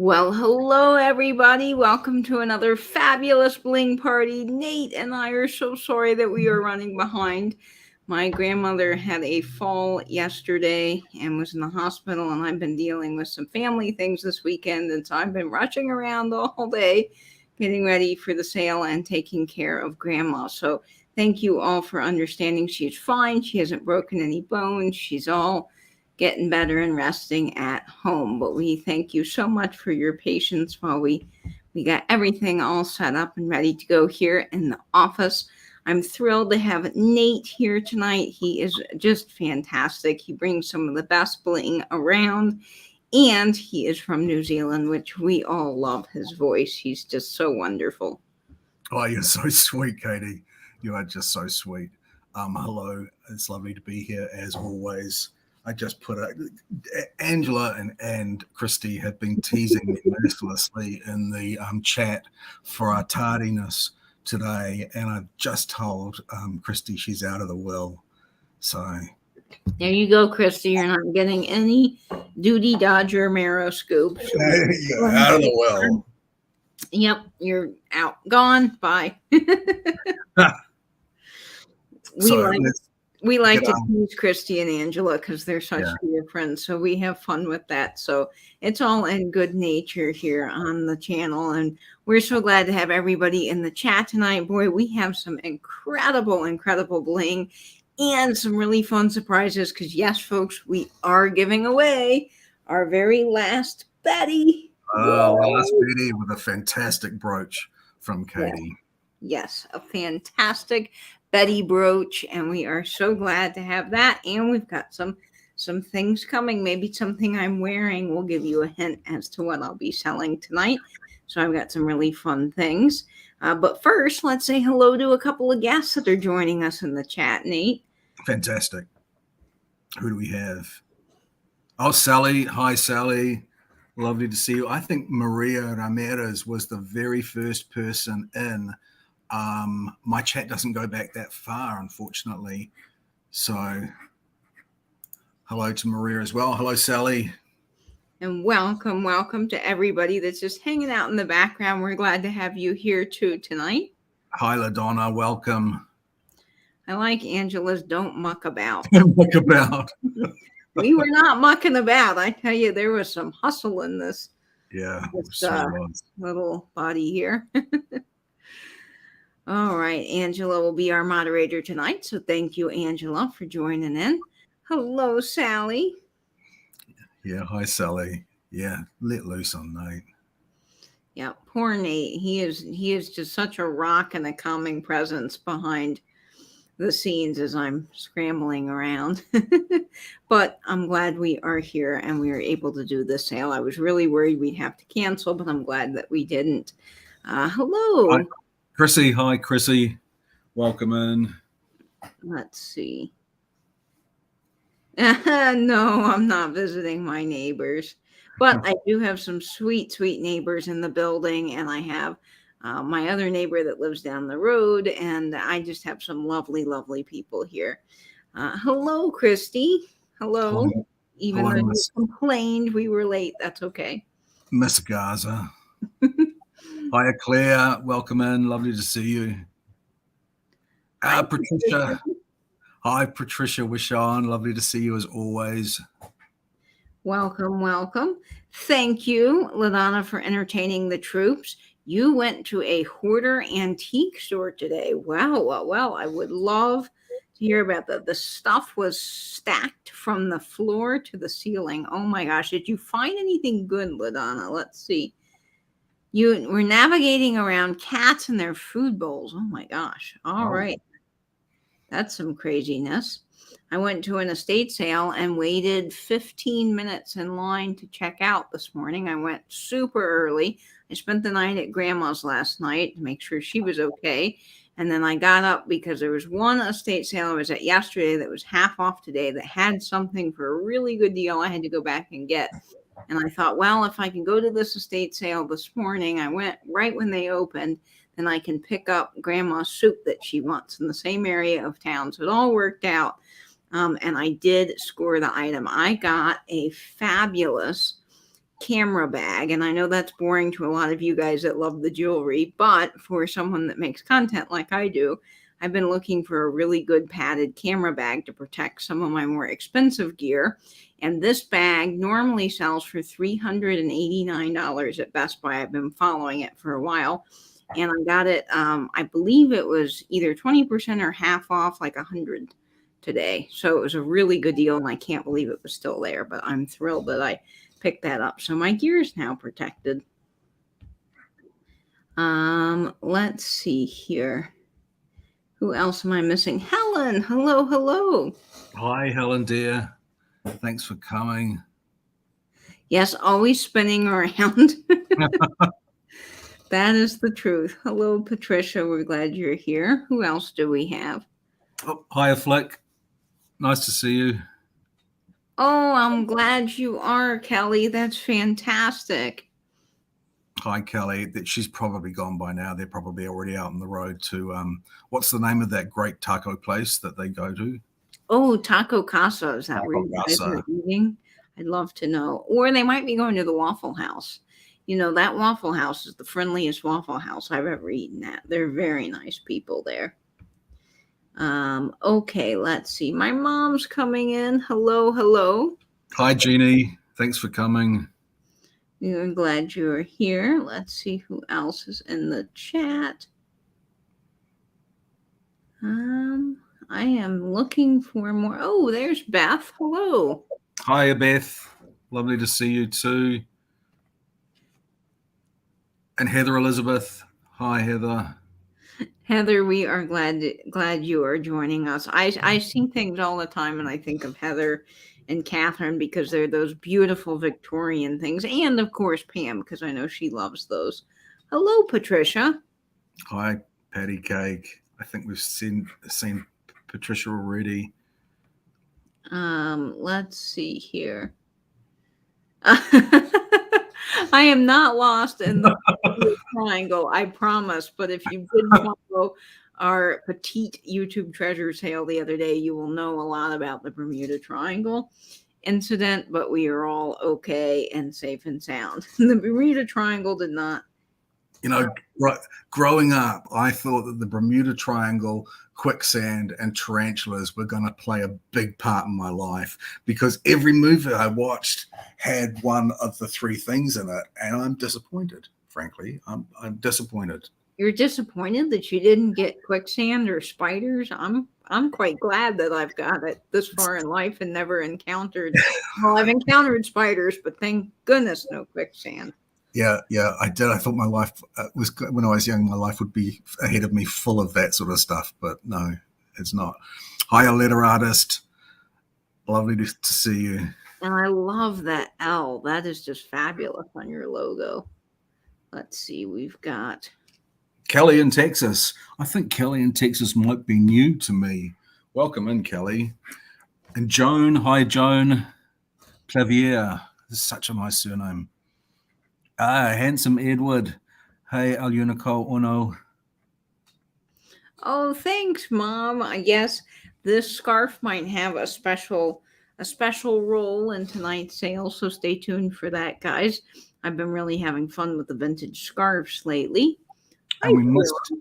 Well, hello, everybody. Welcome to another fabulous bling party. Nate and I are so sorry that we are running behind. My grandmother had a fall yesterday and was in the hospital, and I've been dealing with some family things this weekend. And so I've been rushing around the whole day, getting ready for the sale and taking care of grandma. So thank you all for understanding. She's fine. She hasn't broken any bones. She's all getting better and resting at home. But we thank you so much for your patience while we got everything all set up and ready to go here in the office. I'm thrilled to have Nate here tonight. He is just fantastic. He brings some of the best bling around, and he is from New Zealand, which we all love his voice. He's just so wonderful. Oh, you're so sweet, Katie. You are just so sweet. Hello. It's lovely to be here as always. I just put Angela and Christy have been teasing me mercilessly in the chat for our tardiness today, and I've just told Christy she's out of the will. So there you go, Christy. You're not getting any Duty Dodger Marrow scoops. You're out of the well. Yep, you're out. Gone. Bye. We like to tease Christy and Angela because they're such dear friends. So we have fun with that. So it's all in good nature here on the channel. And we're so glad to have everybody in the chat tonight. Boy, we have some incredible bling and some really fun surprises. Because yes, folks, we are giving away our very last Betty. Last Betty with a fantastic brooch from Katie. Yes, a fantastic Betty brooch, and we are so glad to have that. And we've got some things coming. Maybe something I'm wearing will give you a hint as to what I'll be selling tonight. So I've got some really fun things. But first, let's say hello to a couple of guests that are joining us in the chat, Nate. Fantastic. Who do we have? Oh, Sally. Hi, Sally. Lovely to see you. I think Maria Ramirez was the very first person in. My chat doesn't go back that far, unfortunately. So hello to Maria as well. Hello, Sally. And welcome to everybody that's just hanging out in the background. We're glad to have you here too tonight. Hi, LaDonna. Welcome. I like Angela's don't muck about. Don't muck about. We were not mucking about. I tell you, there was some hustle in this. Yeah, this little body here. All right, Angela will be our moderator tonight. So thank you, Angela, for joining in. Hello, Sally. Yeah, hi, Sally. Yeah, let loose on Nate. Yeah, poor Nate. He is just such a rock and a calming presence behind the scenes as I'm scrambling around. But I'm glad we are here and we are able to do this sale. I was really worried we'd have to cancel, but I'm glad that we didn't. Hello. Hi, Chrissy. Hi, Chrissy. Welcome in. Let's see. No, I'm not visiting my neighbors, but I do have some sweet neighbors in the building, and I have my other neighbor that lives down the road, and I just have some lovely people here. Hello, Christy. Hello. Even though you complained we were late, that's okay. Miss Gaza. Hiya, Claire. Welcome in. Lovely to see you. Patricia. Hi, Patricia Wishon. Lovely to see you as always. Welcome. Thank you, LaDonna, for entertaining the troops. You went to a hoarder antique store today. Wow. Well, I would love to hear about that. The stuff was stacked from the floor to the ceiling. Oh my gosh. Did you find anything good, LaDonna? Let's see. You were navigating around cats and their food bowls. Oh my gosh. All right. That's some craziness. I went to an estate sale and waited 15 minutes in line to check out this morning. I went super early. I spent the night at Grandma's last night to make sure she was okay. And then I got up because there was one estate sale I was at yesterday that was half off today that had something for a really good deal I had to go back and get. And I thought, well, if I can go to this estate sale this morning, I went right when they opened, then I can pick up Grandma's soup that she wants in the same area of town. So it all worked out. And I did score the item. I got a fabulous camera bag. And I know that's boring to a lot of you guys that love the jewelry, but for someone that makes content like I do, I've been looking for a really good padded camera bag to protect some of my more expensive gear. And this bag normally sells for $389 at Best Buy. I've been following it for a while. And I got it, I believe it was either 20% or half off, like 100 today. So it was a really good deal, and I can't believe it was still there, but I'm thrilled that I picked that up. So my gear is now protected. Let's see here. Who else am I missing? Helen. Hello, hello. Hi, Helen, dear. Thanks for coming. Yes, always spinning around. That is the truth. Hello, Patricia. We're glad you're here. Who else do we have? Oh, hi, Flick. Nice to see you. Oh, I'm glad you are, Kelly. That's fantastic. Hi, Kelly. She's probably gone by now. They're probably already out on the road to what's the name of that great taco place that they go to? Oh, Taco Casa. Is that Taco where you guys are Casa. eating? I'd love to know. Or they might be going to the Waffle House. You know, that Waffle House is the friendliest Waffle House I've ever eaten at. They're very nice people there. Okay, let's see. My mom's coming in. Hello, hello. Hi, Jeannie. Thanks for coming. I'm glad you are here. Let's see who else is in the chat. I am looking for more. Oh, there's Beth. Hello. Hi, Beth. Lovely to see you too. And Heather Elizabeth. Hi, Heather. Heather, we are glad you are joining us. I see things all the time, and I think of Heather and Catherine because they're those beautiful Victorian things, and of course Pam because I know she loves those. Hello, Patricia. Hi, Patty Cake. I think we've seen Patricia already. Let's see here. I am not lost in the triangle, I promise. But if you did follow our petite YouTube treasure tale the other day, you will know a lot about the Bermuda Triangle incident, but we are all okay and safe and sound. The Bermuda Triangle did not. You know, growing up, I thought that the Bermuda Triangle, quicksand, and tarantulas were going to play a big part in my life because every movie I watched had one of the three things in it, and I'm disappointed. Frankly, I'm disappointed. You're disappointed that you didn't get quicksand or spiders? I'm quite glad that I've got it this far in life and never encountered. Well, I've encountered spiders, but thank goodness no quicksand. Yeah, I did. I thought my life was, when I was young, my life would be ahead of me, full of that sort of stuff. But no, it's not. Hi, a letter artist. Lovely to see you. And I love that L. That is just fabulous on your logo. Let's see. We've got Kelly in Texas. I think Kelly in Texas might be new to me. Welcome in, Kelly. And Joan. Hi, Joan. Clavier. This is such a nice surname. Handsome Edward. Hey, El Unico Uno. Oh, thanks, Mom. I guess this scarf might have a special role in tonight's sale, so stay tuned for that, guys. I've been really having fun with the vintage scarves lately. And we missed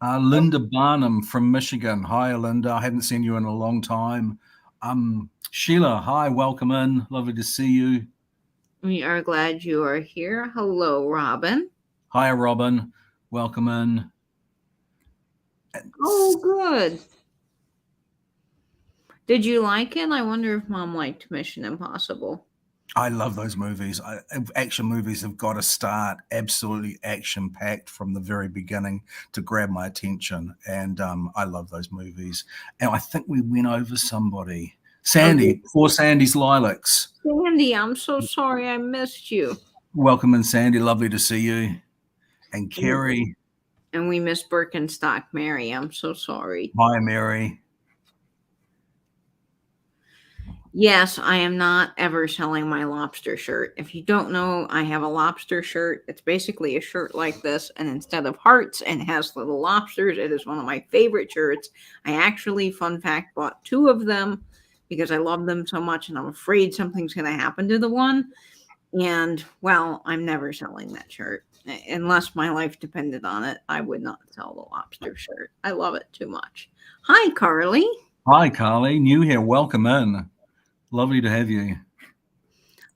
Linda Barnum from Michigan. Hi, Linda. I haven't seen you in a long time. Sheila, hi, welcome in. Lovely to see you. We are glad you are here. Hello, Robin. Hi, Robin. Welcome in. Oh, good. Did you like it? I wonder if Mom liked Mission Impossible. I love those movies. Action movies have got to start absolutely action-packed from the very beginning to grab my attention. And I love those movies. And I think we went over somebody. Sandy, for Sandy's Lilacs. Sandy, I'm so sorry I missed you. Welcome in, Sandy. Lovely to see you. And Kerry. And we missed Birkenstock Mary. I'm so sorry. Hi, Mary. Yes, I am not ever selling my lobster shirt. If you don't know, I have a lobster shirt. It's basically a shirt like this, and instead of hearts and has little lobsters, it is one of my favorite shirts. I actually, fun fact, bought 2 of them because I love them so much and I'm afraid something's going to happen to the one. And well, I'm never selling that shirt unless my life depended on it. I would not sell the lobster shirt. I love it too much. Hi, Carly. Hi, Carly. New here. Welcome in. Lovely to have you.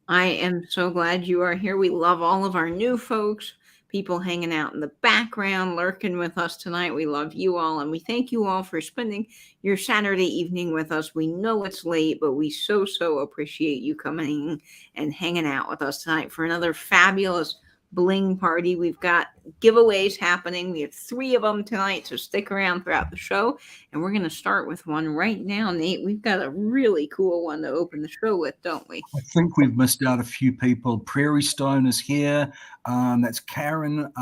I am so glad you are here. We love all of our new folks, people hanging out in the background, lurking with us tonight. We love you all, and we thank you all for spending your Saturday evening with us. We know it's late, but we so appreciate you coming and hanging out with us tonight for another fabulous bling party. We've got giveaways happening. We have 3 of them tonight, so stick around throughout the show. And we're going to start with one right now, Nate. We've got a really cool one to open the show with, don't we? I think we've missed out a few people. Prairie Stone is here. That's Karen.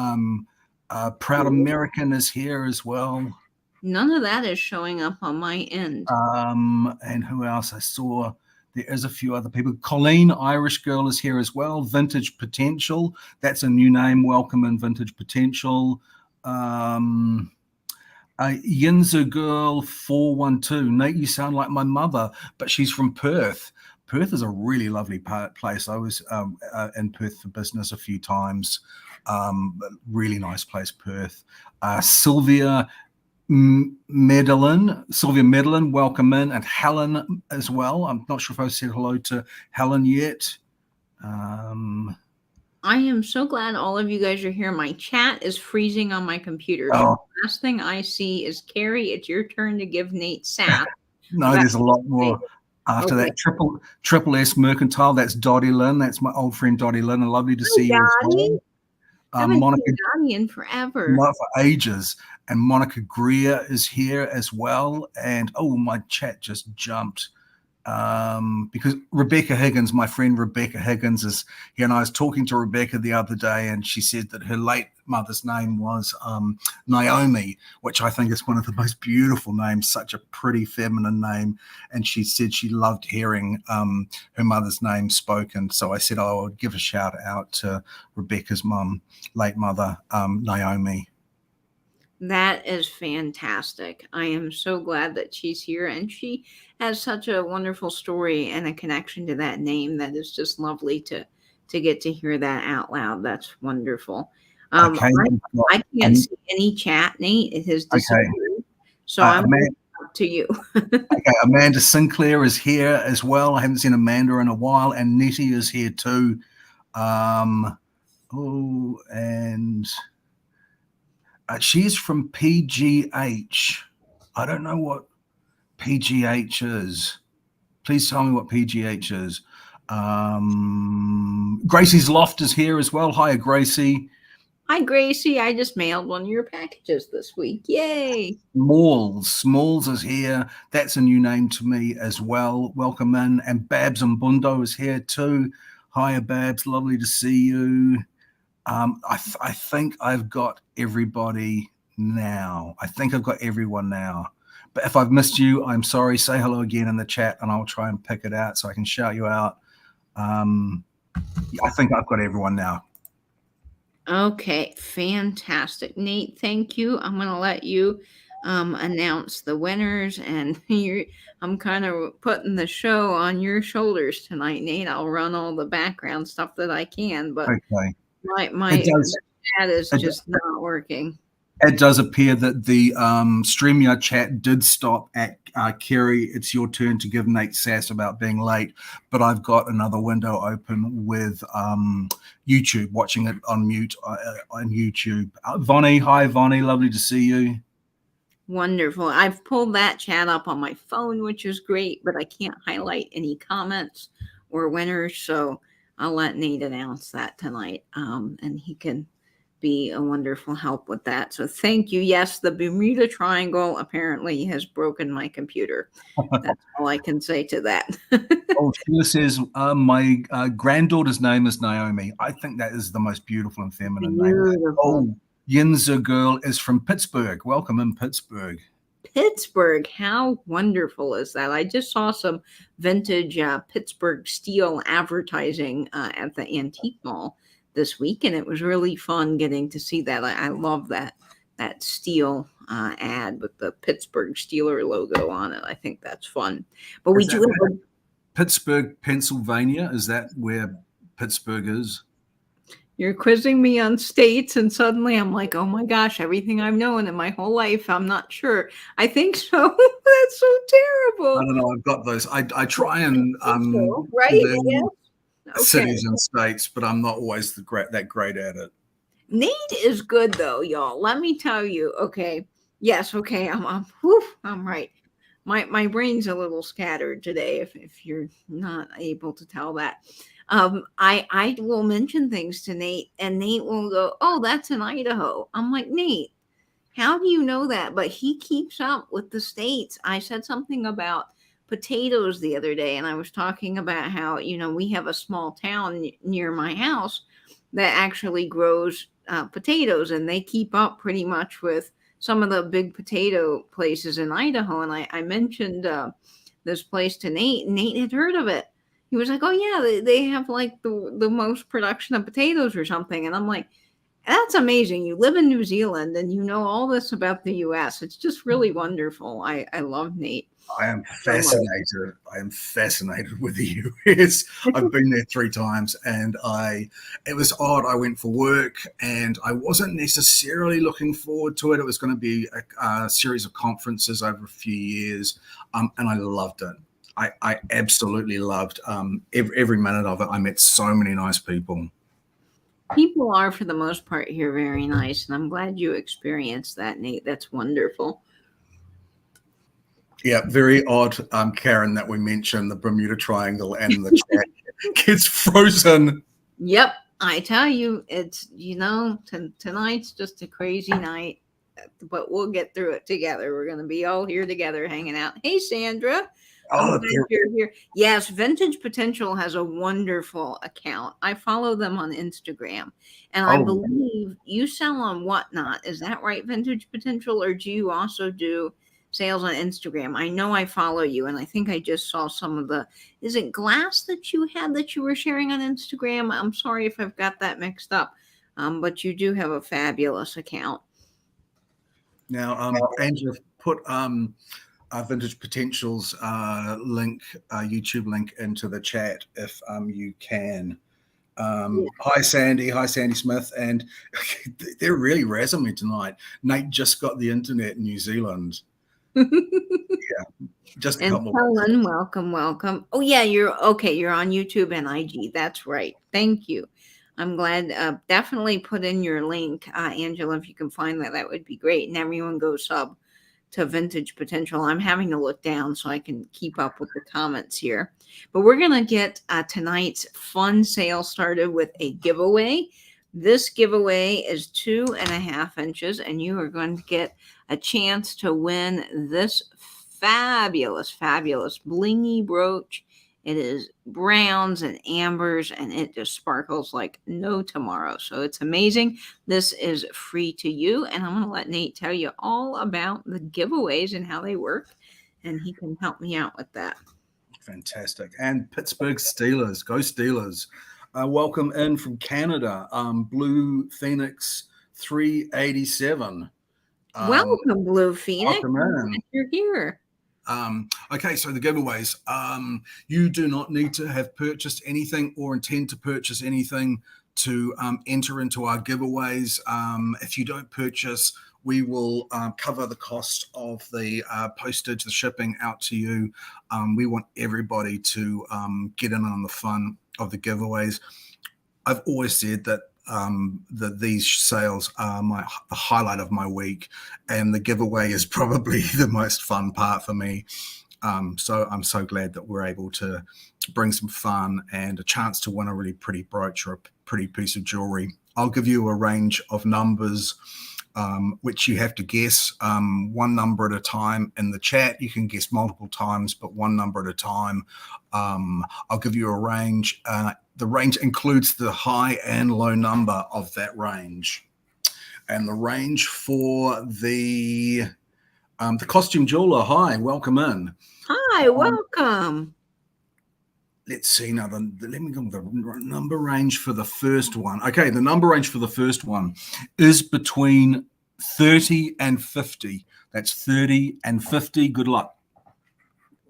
Proud American is here as well. None of that is showing up on my end. And who else? I saw there is a few other people. Colleen, Irish girl, is here as well. Vintage Potential. That's a new name. Welcome in, Vintage Potential. Yinza Girl 412. Nate, you sound like my mother, but she's from Perth. Perth is a really lovely place. I was in Perth for business a few times. Really nice place, Perth. Sylvia Medellin, welcome in, and Helen as well. I'm not sure if I've said hello to Helen yet. I am so glad all of you guys are here. My chat is freezing on my computer. Oh. So the last thing I see is Carrie, it's your turn to give Nate sap. No, there's a lot more after that. Triple S Mercantile, that's Dottie Lynn. That's my old friend Dottie Lynn. And lovely to see you as well. Monica Dottie in forever. Not for ages. And Monica Greer is here as well. And oh, my chat just jumped. Because Rebecca Higgins, my friend Rebecca Higgins, is here, and I was talking to Rebecca the other day, and she said that her late mother's name was Naomi, which I think is one of the most beautiful names, such a pretty feminine name. And she said she loved hearing her mother's name spoken. So I said I would give a shout out to Rebecca's mum, late mother, Naomi. That is fantastic. I am so glad that she's here, and she has such a wonderful story and a connection to that name that is just lovely to get to hear that out loud. That's wonderful. Okay. I can't see any chat, Nate. It has disappeared. Okay. So I'm up to you. Okay, Amanda Sinclair is here as well. I haven't seen Amanda in a while, and Nettie is here too. She's from PGH. I don't know what PGH is. Please tell me what PGH is. Gracie's Loft is here as well. Hi, Gracie. Hi, Gracie. I just mailed one of your packages this week. Yay. Smalls is here. That's a new name to me as well. Welcome in. And Babs and Bundo is here too. Hiya, Babs. Lovely to see you. I think I've got everybody now. I think I've got everyone now. But if I've missed you, I'm sorry. Say hello again in the chat, and I'll try and pick it out so I can shout you out. I think I've got everyone now. Okay, fantastic. Nate, thank you. I'm going to let you announce the winners, and I'm kind of putting the show on your shoulders tonight, Nate. I'll run all the background stuff that I can, but okay. my chat is just not working. It does appear that the StreamYard chat did stop at Kerry. It's your turn to give Nate sass about being late, but I've got another window open with YouTube, watching it on mute on YouTube. Vonnie, hi Vonnie, lovely to see you. Wonderful. I've pulled that chat up on my phone, which is great, but I can't highlight any comments or winners, so I'll let Nate announce that tonight, and he can be a wonderful help with that. So thank you. Yes, the Bermuda Triangle apparently has broken my computer. That's all I can say to that. Oh, Sheila says, my granddaughter's name is Naomi. I think that is the most beautiful and feminine name. Oh, Yinza Girl is from Pittsburgh. Welcome in Pittsburgh. Pittsburgh, how wonderful is that? I just saw some vintage Pittsburgh steel advertising at the antique mall this week, and it was really fun getting to see that. I love that steel ad with the Pittsburgh Steeler logo on it. I think that's fun. But we do have Pittsburgh, Pennsylvania. Is that where Pittsburgh is? You're quizzing me on states, and suddenly I'm like, oh my gosh, everything I've known in my whole life, I'm not sure. I think so. That's so I terrible. don't know. I've got those. I try and So, right? learn Yes. Okay. cities and states, but I'm not always that great at it. Nate is good though, y'all. Let me tell you. Okay. Yes. Okay. I'm right. My brain's a little scattered today. If you're not able to tell that, I will mention things to Nate, and Nate will go, "Oh, that's in Idaho." I'm like, Nate, how do you know that? But he keeps up with the states. I said something about potatoes the other day, and I was talking about how, we have a small town near my house that actually grows potatoes, and they keep up pretty much with some of the big potato places in Idaho. And I mentioned this place to Nate, and Nate had heard of it. He was like, "Oh yeah, they have like the most production of potatoes or something." And I'm like, that's amazing. You live in New Zealand and you know all this about the US. It's just really wonderful. I love Nate. I am fascinated. I am fascinated with the US. I've been there 3 times, and it was odd. I went for work, and I wasn't necessarily looking forward to it. It was going to be a series of conferences over a few years, and I loved it. I absolutely loved every minute of it. I met so many nice people. People are, for the most part, here very nice, and I'm glad you experienced that, Nate. That's wonderful. Yeah, very odd, Karen, that we mentioned the Bermuda Triangle and the chat gets frozen. Yep, I tell you, it's, tonight's just a crazy night, but we'll get through it together. We're going to be all here together hanging out. Hey, Sandra. Oh, you're here. Yes, Vintage Potential has a wonderful account. I follow them on Instagram, and I believe you sell on Whatnot. Is that right, Vintage Potential, or do you also do sales on Instagram? I know I follow you, and I think I just saw some of is it glass that you had that you were sharing on Instagram? I'm sorry if I've got that mixed up, but you do have a fabulous account. Now, Angela, put Vintage Potential's link, YouTube link, into the chat if you can. Hi, Sandy. Hi, Sandy Smith. And they're really razzing me tonight. Nate just got the internet in New Zealand. Yeah, just a couple. Helen, welcome. Oh yeah, you're okay. You're on YouTube and IG. That's right. Thank you. I'm glad. Definitely put in your link, Angela, if you can find that. That would be great. And everyone go sub to Vintage Potential. I'm having to look down so I can keep up with the comments here. But we're going to get tonight's fun sale started with a giveaway. This giveaway is 2.5 inches, and you are going to get a chance to win this fabulous blingy brooch. It is browns and ambers, and it just sparkles like no tomorrow. So it's amazing. This is free to you, and I'm going to let Nate tell you all about the giveaways and how they work, and he can help me out with that. Fantastic. And Pittsburgh Steelers, go Steelers. Welcome in from Canada, Blue Phoenix 387. Welcome, Blue Phoenix. Welcome in. You're here. Okay, so the giveaways. You do not need to have purchased anything or intend to purchase anything to enter into our giveaways. If you don't purchase, we will cover the cost of the postage, the shipping out to you. We want everybody to get in on the fun of the giveaways. I've always said that these sales are the highlight of my week, and the giveaway is probably the most fun part for me. So I'm so glad that we're able to bring some fun and a chance to win a really pretty brooch or a pretty piece of jewelry. I'll give you a range of numbers, which you have to guess one number at a time. In the chat, you can guess multiple times, but one number at a time. I'll give you a range. The range includes the high and low number of that range. And the range for the costume jeweler, hi, welcome in. Hi, welcome. Let's see now. Let me go with the number range for the first one. Okay, the number range for the first one is between 30 and 50. That's 30 and 50. Good luck.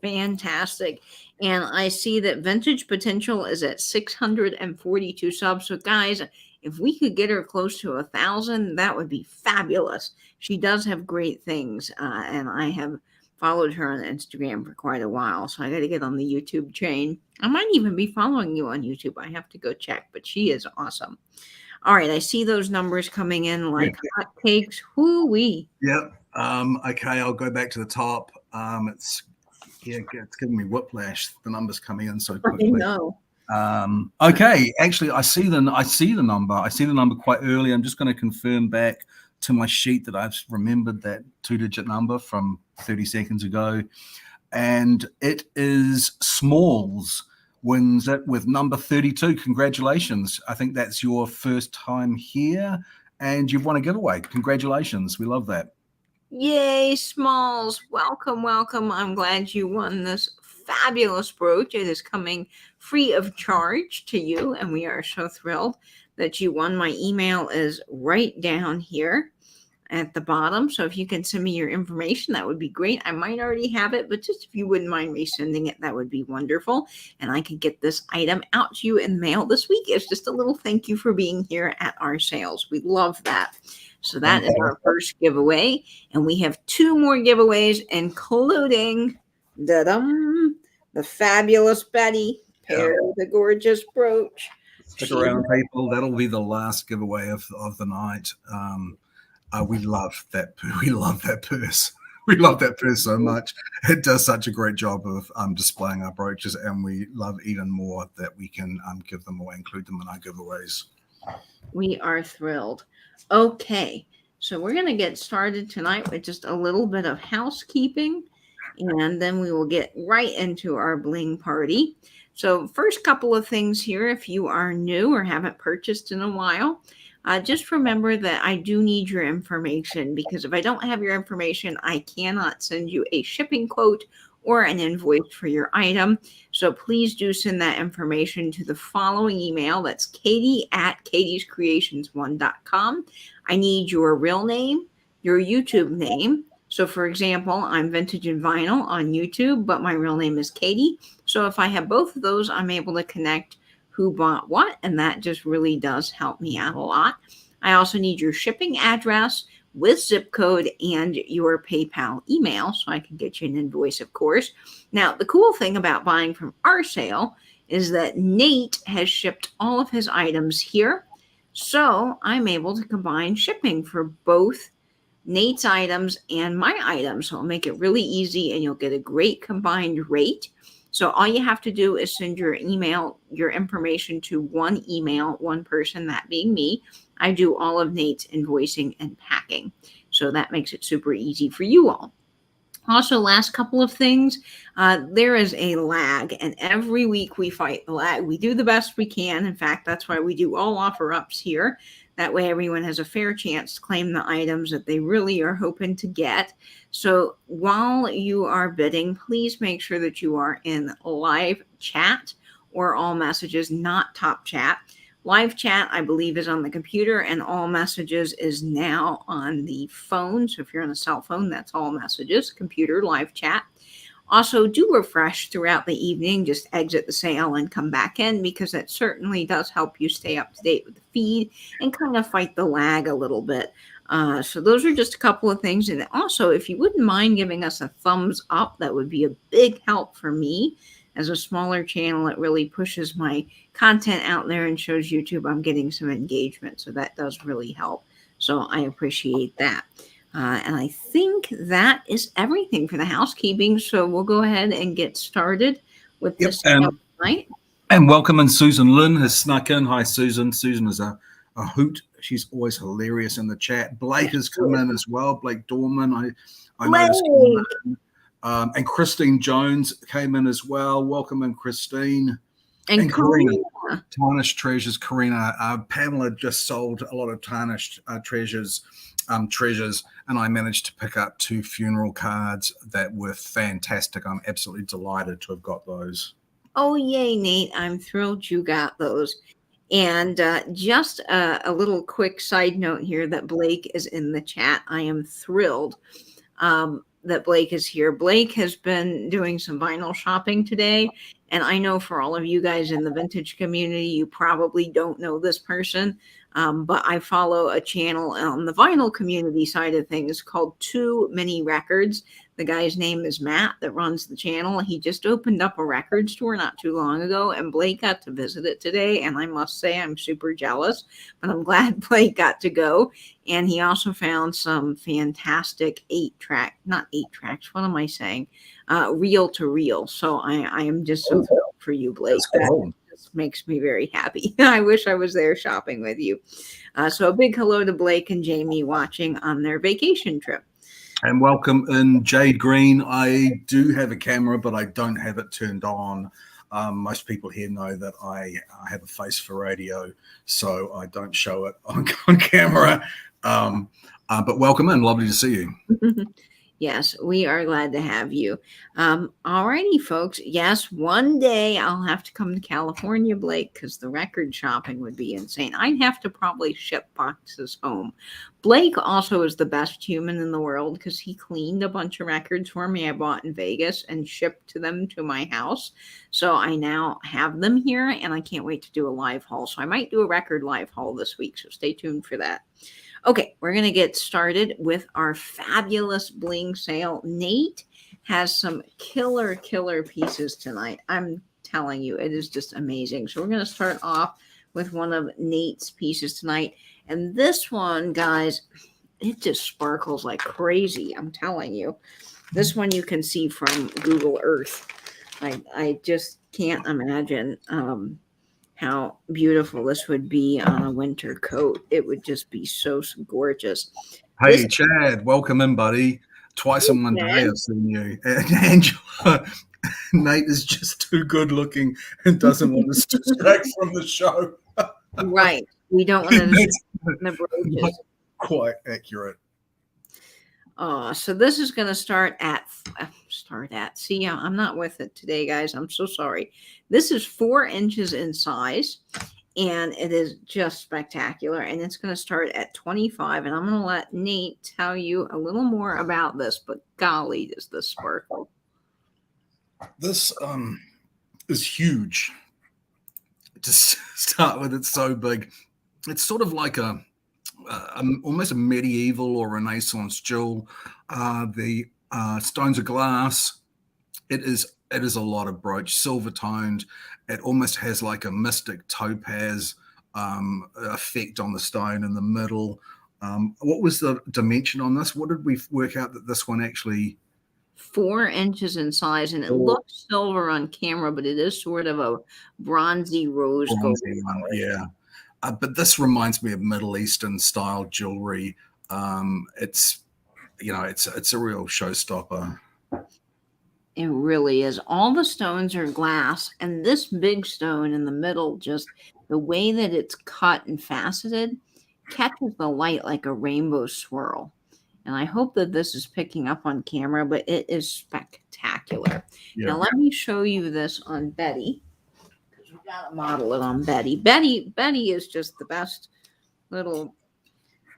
Fantastic. And I see that Vintage Potential is at 642 subs. So, guys, if we could get her close to 1,000, that would be fabulous. She does have great things, and I have followed her on Instagram for quite a while. So I got to get on the YouTube chain. I might even be following you on YouTube. I have to go check, but she is awesome. All right, I see those numbers coming in like hotcakes. Whoo-wee. Yep. Okay, I'll go back to the top. It's giving me whiplash. The numbers coming in so quickly. No. Okay, actually, I see the number. I see the number quite early. I'm just going to confirm back to my sheet that I've remembered that 2-digit number from 30 seconds ago, and it is Smalls wins it with number 32. Congratulations! I think that's your first time here, and you've won a giveaway. Congratulations! We love that. Yay, Smalls. Welcome, welcome. I'm glad you won this fabulous brooch. It is coming free of charge to you, and we are so thrilled that you won. My email is right down here at the bottom, so if you can send me your information, that would be great. I might already have it, but just if you wouldn't mind resending it, that would be wonderful, and I could get this item out to you in the mail this week. It's just a little thank you for being here at our sales. We love that. So that is our first giveaway, and we have 2 more giveaways, including the fabulous Betty pair of the gorgeous brooch. Stick around, people. That'll be the last giveaway of the night. We love that. We love that purse. We love that purse so much. It does such a great job of displaying our brooches, and we love even more that we can give them away, include them in our giveaways. We are thrilled. Okay, so we're going to get started tonight with just a little bit of housekeeping, and then we will get right into our bling party. So first couple of things here, if you are new or haven't purchased in a while, just remember that I do need your information, because if I don't have your information, I cannot send you a shipping quote or an invoice for your item. So please do send that information to the following email. That's katie@katiescreations1.com. I need your real name, your YouTube name. So for example, I'm Vintage and Vinyl on YouTube, but my real name is Katie. So if I have both of those, I'm able to connect who bought what, and that just really does help me out a lot. I also need your shipping address with zip code and your PayPal email, so I can get you an invoice, of course. Now, the cool thing about buying from our sale is that Nate has shipped all of his items here, so I'm able to combine shipping for both Nate's items and my items. So I'll make it really easy, and you'll get a great combined rate. So all you have to do is send your email, your information to one email, one person, that being me. I do all of Nate's invoicing and packing. So that makes it super easy for you all. Also, last couple of things, there is a lag, and every week we fight the lag. We do the best we can. In fact, that's why we do all offer ups here. That way everyone has a fair chance to claim the items that they really are hoping to get. So while you are bidding, please make sure that you are in live chat or all messages, not top chat. Live chat, I believe, is on the computer, and all messages is now on the phone. So if you're on a cell phone, that's all messages, computer, live chat. Also, do refresh throughout the evening. Just exit the sale and come back in, because that certainly does help you stay up to date with the feed and kind of fight the lag a little bit. So those are just a couple of things. And also, if you wouldn't mind giving us a thumbs up, that would be a big help for me. As a smaller channel, it really pushes my content out there and shows YouTube I'm getting some engagement. So that does really help. So I appreciate that. And I think that is everything for the housekeeping. So we'll go ahead and get started with this tonight. And welcome, and Susan Lynn has snuck in. Hi, Susan. Susan is a hoot. She's always hilarious in the chat. Blake has come in as well. Blake Dorman. I noticed. And Christine Jones came in as well. Welcome in, Christine. And Karina. Tarnished Treasures, Karina. Pamela just sold a lot of Tarnished Treasures, and I managed to pick up 2 funeral cards that were fantastic. I'm absolutely delighted to have got those. Oh, yay, Nate. I'm thrilled you got those. And just a little quick side note here that Blake is in the chat. I am thrilled. that Blake is here. Blake has been doing some vinyl shopping today. And I know for all of you guys in the vintage community, you probably don't know this person. But I follow a channel on the vinyl community side of things called Too Many Records. The guy's name is Matt that runs the channel. He just opened up a record store not too long ago, and Blake got to visit it today. And I must say, I'm super jealous, but I'm glad Blake got to go. And he also found some fantastic not 8 tracks. What am I saying? Reel to reel. So I am just so thrilled for you, Blake. That just makes me very happy. I wish I was there shopping with you. So a big hello to Blake and Jamie watching on their vacation trip. And welcome in Jade Green. I do have a camera, but I don't have it turned on. Most people here know that I have a face for radio, so I don't show it on camera. But welcome in. Lovely to see you. Yes, we are glad to have you. Alrighty, folks. Yes, one day I'll have to come to California, Blake, because the record shopping would be insane. I'd have to probably ship boxes home. Blake also is the best human in the world because he cleaned a bunch of records for me I bought in Vegas and shipped them to my house. So I now have them here, and I can't wait to do a live haul. So I might do a record live haul this week, so stay tuned for that. Okay, we're going to get started with our fabulous bling sale. Nate has some killer pieces tonight. I'm telling you, it is just amazing. So we're going to start off with one of Nate's pieces tonight. And this one, guys, it just sparkles like crazy. I'm telling you. This one you can see from Google Earth. I just can't imagine how beautiful this would be on a winter coat. It would just be so gorgeous. Hey, Chad, welcome in, buddy. Twice in one day I've seen you. And Angela, Nate is just too good looking and doesn't want us to distract from the show. Right. We don't want to the brooches. Quite accurate. So this is going to start at. See, I'm not with it today, guys. I'm so sorry. This is 4 inches in size, and it is just spectacular. And it's going to start at 25. And I'm going to let Nate tell you a little more about this. But golly, does this sparkle! This is huge. To start with, it's so big. It's sort of like almost a medieval or Renaissance jewel. The stones are glass. It is a lot of brooch, silver toned. It almost has like a mystic topaz effect on the stone in the middle. What was the dimension on this? What did we work out that this one actually? 4 inches in size, and it looks silver on camera, but it is sort of a bronzy rose gold. Yeah. But this reminds me of Middle Eastern style jewelry. It's a real showstopper. It really is. All the stones are glass, and this big stone in the middle, just the way that it's cut and faceted, catches the light like a rainbow swirl. And I hope that this is picking up on camera, but it is spectacular. Yeah. Now let me show you this on Betty. We've got to model it on Betty. Betty is just the best little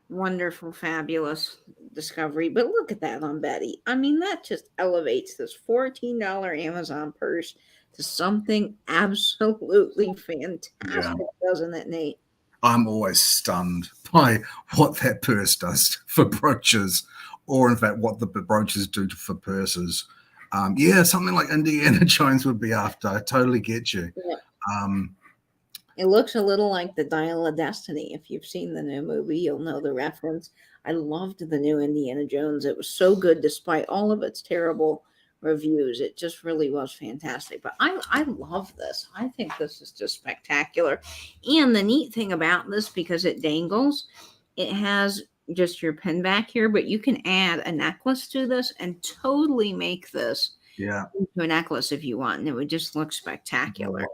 wonderful, fabulous discovery. But look at that on Betty. I mean, that just elevates this $14 Amazon purse to something absolutely fantastic, doesn't it, Nate? I'm always stunned by what that purse does for brooches, or in fact, what the brooches do for purses. Something like Indiana Jones would be after. I totally get you. Yeah. It looks a little like the Dial of Destiny. If you've seen the new movie, you'll know the reference. I loved the new Indiana Jones. It was so good despite all of its terrible reviews. It just really was fantastic. But I love this. I think this is just spectacular. And the neat thing about this, because it dangles, it has just your pin back here, but you can add a necklace to this and totally make this into a necklace if you want. And it would just look spectacular.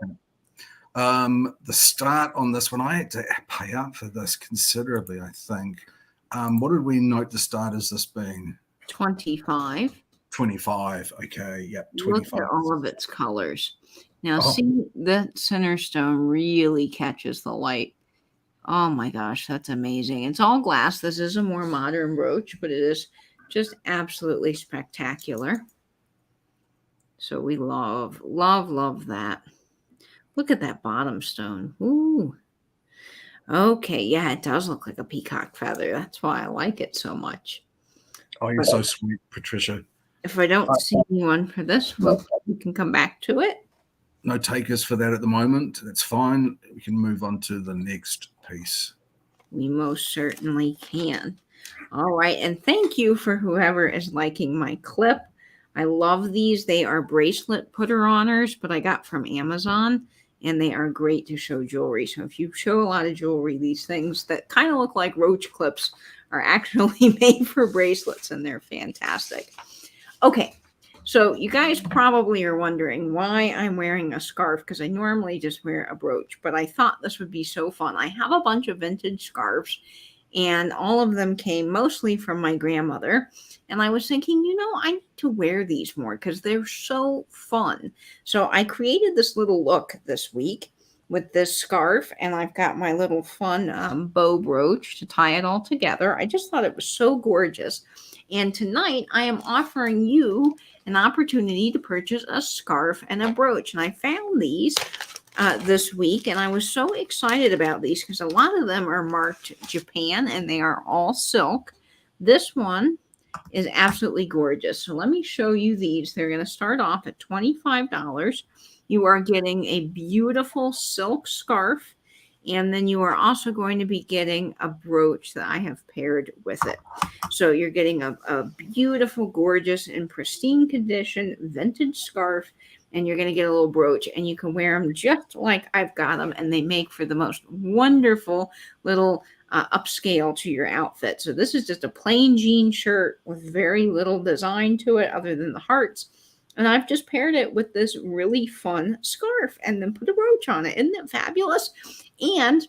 The start on this one, I had to pay up for this considerably, I think. What did we note the start as this being? 25. 25. Okay. Yep. 25. Look at all of its colors. Now, see, that center stone really catches the light. Oh my gosh, that's amazing. It's all glass. This is a more modern brooch, but it is Just absolutely spectacular. So we love, love, love that. Look at that bottom stone. Ooh. Okay, yeah, it does look like a peacock feather. That's why I like it so much. Oh, you're so sweet, Patricia. If I don't see anyone for this, we can come back to it. No takers for that at the moment. That's fine. We can move on to the next piece. We most certainly can. All right, and thank you for whoever is liking my clip. I love these. They are bracelet putter honors, but I got from Amazon, and they are great to show jewelry. So if you show a lot of jewelry, these things that kind of look like roach clips are actually made for bracelets, and they're fantastic. Okay, so you guys probably are wondering why I'm wearing a scarf, because I normally just wear a brooch, but I thought this would be so fun. I have a bunch of vintage scarves, and all of them came mostly from my grandmother. And I was thinking, I need to wear these more because they're so fun. So I created this little look this week with this scarf, and I've got my little fun bow brooch to tie it all together. I just thought it was so gorgeous. And tonight I am offering you an opportunity to purchase a scarf and a brooch. And I found these this week, and I was so excited about these because a lot of them are marked Japan, and they are all silk. This one is absolutely gorgeous. So let me show you these. They're going to start off at $25. You are getting a beautiful silk scarf, and then you are also going to be getting a brooch that I have paired with it. So you're getting a beautiful, gorgeous, and pristine condition vintage scarf, and you're going to get a little brooch, and you can wear them just like I've got them, and they make for the most wonderful little upscale to your outfit. So this is just a plain jean shirt with very little design to it other than the hearts. And I've just paired it with this really fun scarf and then put a brooch on it. Isn't it fabulous? And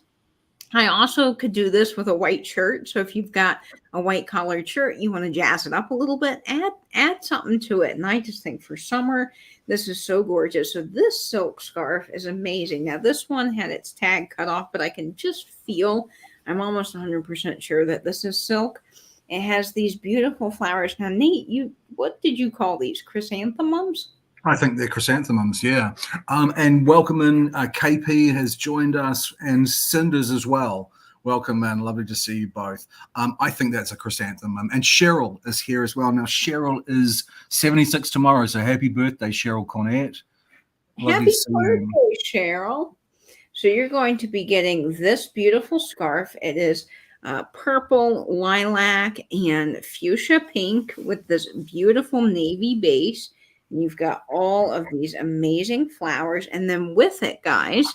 I also could do this with a white shirt. So if you've got a white collared shirt, you want to jazz it up a little bit, add something to it. And I just think for summer, this is so gorgeous. So this silk scarf is amazing. Now this one had its tag cut off, but I can just feel, I'm almost 100% sure that this is silk. It has these beautiful flowers. Now, Nate, what did you call these? Chrysanthemums? I think they're chrysanthemums, yeah. And welcome in, KP has joined us, and Cinders as well. Welcome, man. Lovely to see you both. I think that's a chrysanthemum. And Cheryl is here as well. Now, Cheryl is 76 tomorrow, so happy birthday, Cheryl Cornett. Happy birthday, Cheryl. So you're going to be getting this beautiful scarf. It is purple, lilac, and fuchsia pink with this beautiful navy base. And you've got all of these amazing flowers. And then with it, guys,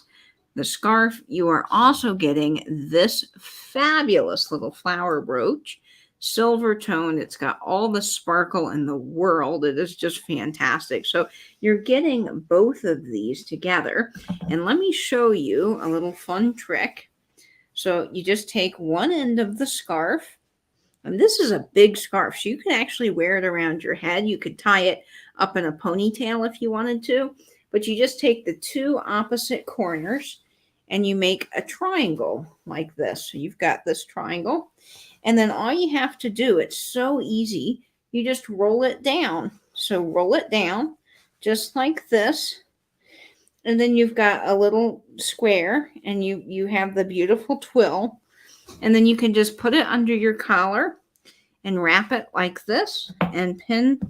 the scarf, you are also getting this fabulous little flower brooch, silver toned. It's got all the sparkle in the world. It is just fantastic. So you're getting both of these together. And let me show you a little fun trick. So you just take one end of the scarf, and this is a big scarf, so you can actually wear it around your head. You could tie it up in a ponytail if you wanted to, but you just take the two opposite corners and you make a triangle like this. So you've got this triangle, and then all you have to do, it's so easy, you just roll it down. So roll it down just like this. And then you've got a little square, and you have the beautiful twill. And then you can just put it under your collar and wrap it like this and pin,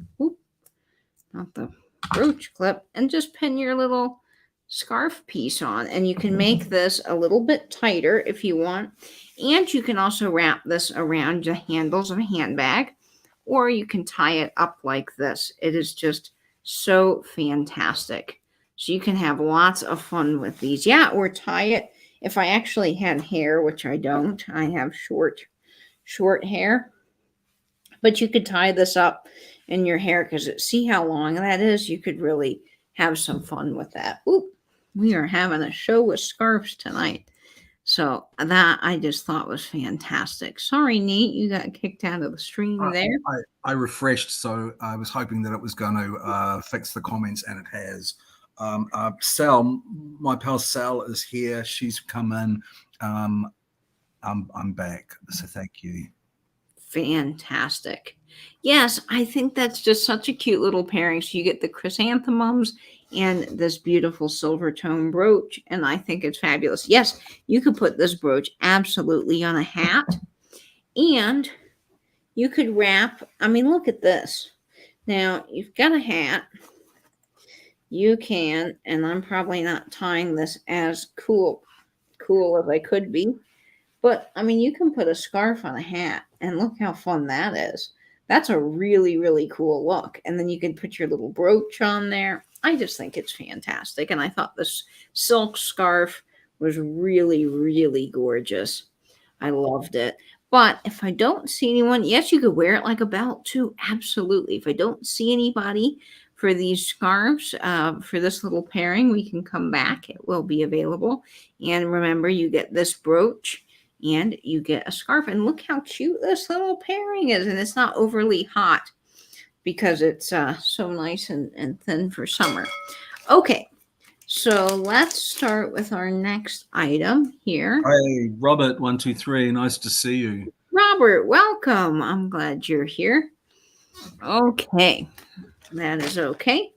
not the brooch clip, and just pin your little scarf piece on. And you can make this a little bit tighter if you want. And you can also wrap this around the handles of a handbag, or you can tie it up like this. It is just so fantastic. So you can have lots of fun with these. Yeah, or tie it. If I actually had hair, which I don't, I have short hair. But you could tie this up in your hair because see how long that is? You could really have some fun with that. Ooh, we are having a show with scarves tonight. So that I just thought was fantastic. Sorry, Nate, you got kicked out of the stream there. I refreshed, so I was hoping that it was going to fix the comments, and it has. Sal, my pal Sal is here. She's come in. I'm back, so thank you. Fantastic. Yes, I think that's just such a cute little pairing. So you get the chrysanthemums and this beautiful silver tone brooch, and I think it's fabulous. Yes, you could put this brooch absolutely on a hat, and you could wrap. I mean, look at this. Now you've got a hat. You can, and I'm probably not tying this as cool as I could be, but I mean, you can put a scarf on a hat, and look how fun that is. That's a really, really cool look. And then you can put your little brooch on there. I just think it's fantastic. And I thought this silk scarf was really, really gorgeous. I loved it. But if I don't see anyone, yes, you could wear it like a belt too. Absolutely. If I don't see anybody for these scarves, for this little pairing, we can come back. It will be available. And remember, you get this brooch and you get a scarf. And look how cute this little pairing is. And it's not overly hot because it's so nice and thin for summer. Okay, so let's start with our next item here. Hey, Robert, 123. Nice to see you. Robert, welcome. I'm glad you're here. Okay, that is okay.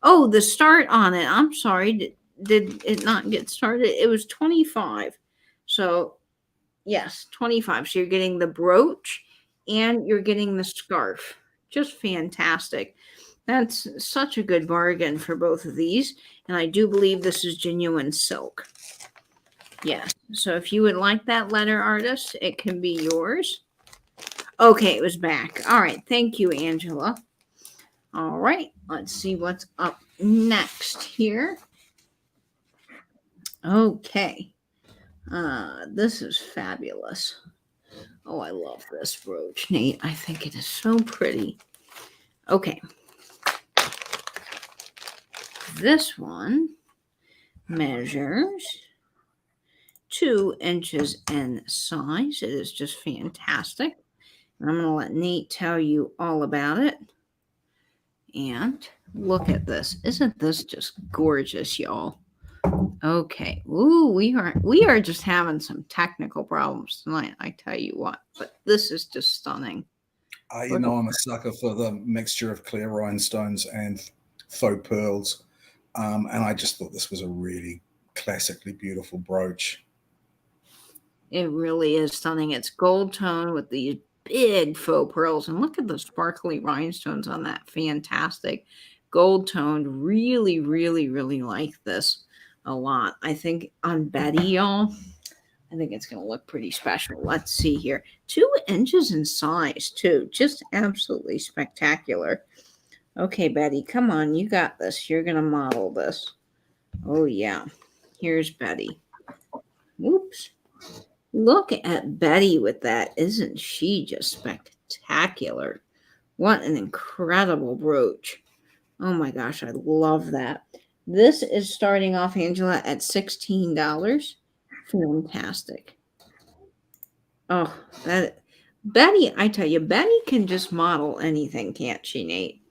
Oh, the start on it. I'm sorry. Did it not get started? It was 25. So, yes, 25. So you're getting the brooch and you're getting the scarf. Just fantastic. That's such a good bargain for both of these. And I do believe this is genuine silk. Yes. So if you would like that, letter artist, it can be yours. Okay, it was back. All right. Thank you, Angela. All right. Let's see what's up next here. Okay. This is fabulous. Oh, I love this brooch, Nate. I think it is so pretty. Okay. This one measures 2 inches in size. It is just fantastic. And I'm going to let Nate tell you all about it. And look at this. Isn't this just gorgeous, y'all? Okay. Ooh, we are just having some technical problems tonight, I tell you what. But this is just stunning. You know, I'm a sucker for the mixture of clear rhinestones and faux pearls. And I just thought this was a really classically beautiful brooch. It really is stunning. It's gold tone with these big faux pearls. And look at the sparkly rhinestones on that. Fantastic. Gold toned. Really, really, really like this a lot. I think on Betty, y'all, I think it's going to look pretty special. Let's see here. 2 inches in size, too. Just absolutely spectacular. Okay, Betty, come on. You got this. You're going to model this. Oh, yeah. Here's Betty. Whoops. Look at Betty with that. Isn't she just spectacular? What an incredible brooch. Oh, my gosh. I love that. This is starting off, Angela, at $16. Fantastic. Oh, Betty, I tell you, Betty can just model anything, can't she, Nate?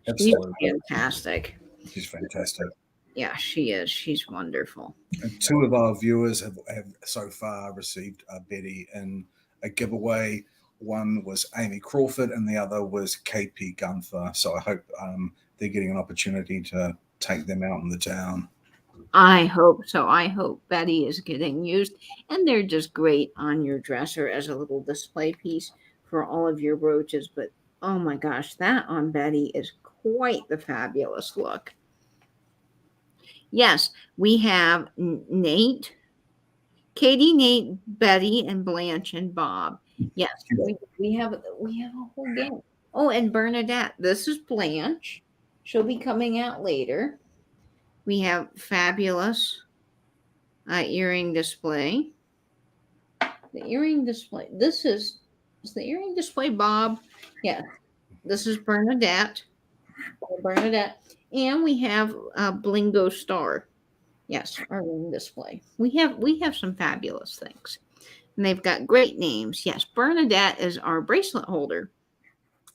Absolutely. She's fantastic. She's fantastic. Yeah, she is. She's wonderful. And 2 of our viewers have so far received Betty in a giveaway. One was Amy Crawford and the other was KP Gunther. So I hope they're getting an opportunity to take them out in the town. I hope so. I hope Betty is getting used. And they're just great on your dresser as a little display piece for all of your brooches. But oh my gosh, that on Betty is quite the fabulous look. Yes, we have Nate, Katie, Nate, Betty, and Blanche and Bob. Yes, we have a whole gang. Oh, and Bernadette. This is Blanche. She'll be coming out later. We have fabulous earring display. The earring display. This is the earring display Bob. Yeah, this is Bernadette. Bernadette. And we have Blingo Star. Yes, our ring display. We have some fabulous things. And they've got great names. Yes, Bernadette is our bracelet holder.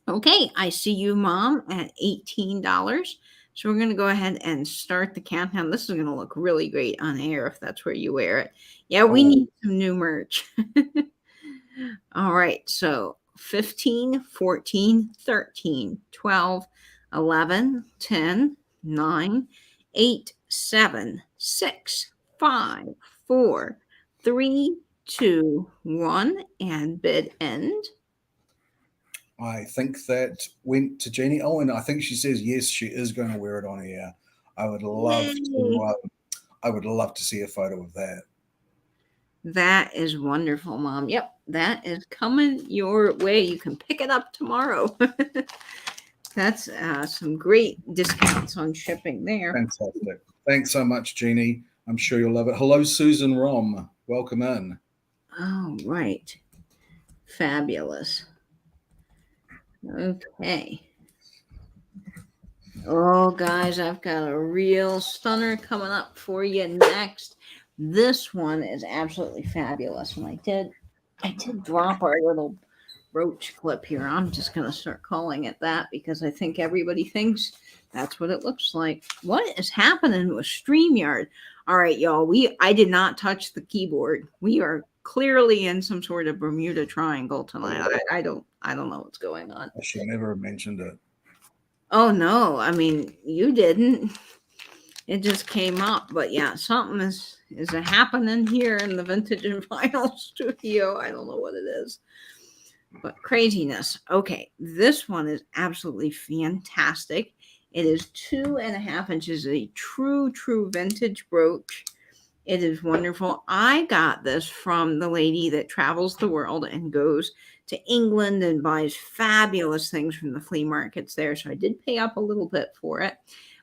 Okay, I see you, Mom, at $18. So we're going to go ahead and start the countdown. This is going to look really great on air if that's where you wear it. Yeah, we need some new merch. All right, so 15, 14, 13, 12, 11, 10, 9, 8, 7, 6, 5, 4, 3, 2, 1, and bid end. I think that went to Jeannie. Oh, and I think she says yes, she is going to wear it on air. I would love Yay. to. I would love to see a photo of that. That is wonderful, Mom. Yep, that is coming your way. You can pick it up tomorrow. That's some great discounts on shipping there. Fantastic. Thanks so much, Jeannie. I'm sure you'll love it. Hello, Susan Rom. Welcome in. Oh, right. Fabulous. Okay. Oh, guys, I've got a real stunner coming up for you next. This one is absolutely fabulous. And I did drop our little brooch clip here. I'm just going to start calling it that because I think everybody thinks that's what it looks like. What is happening with StreamYard? All right, y'all. I did not touch the keyboard. We are clearly in some sort of Bermuda Triangle tonight. I don't know what's going on. I should never have mentioned it. Oh no, I mean you didn't. It just came up, but yeah, something is happening here in the Vintage and Vinyl studio. I don't know what it is, but craziness. Okay, this one is absolutely fantastic. It is 2.5 inches, a true vintage brooch. It is wonderful. I got this from the lady that travels the world and goes to England and buys fabulous things from the flea markets there. So I did pay up a little bit for it,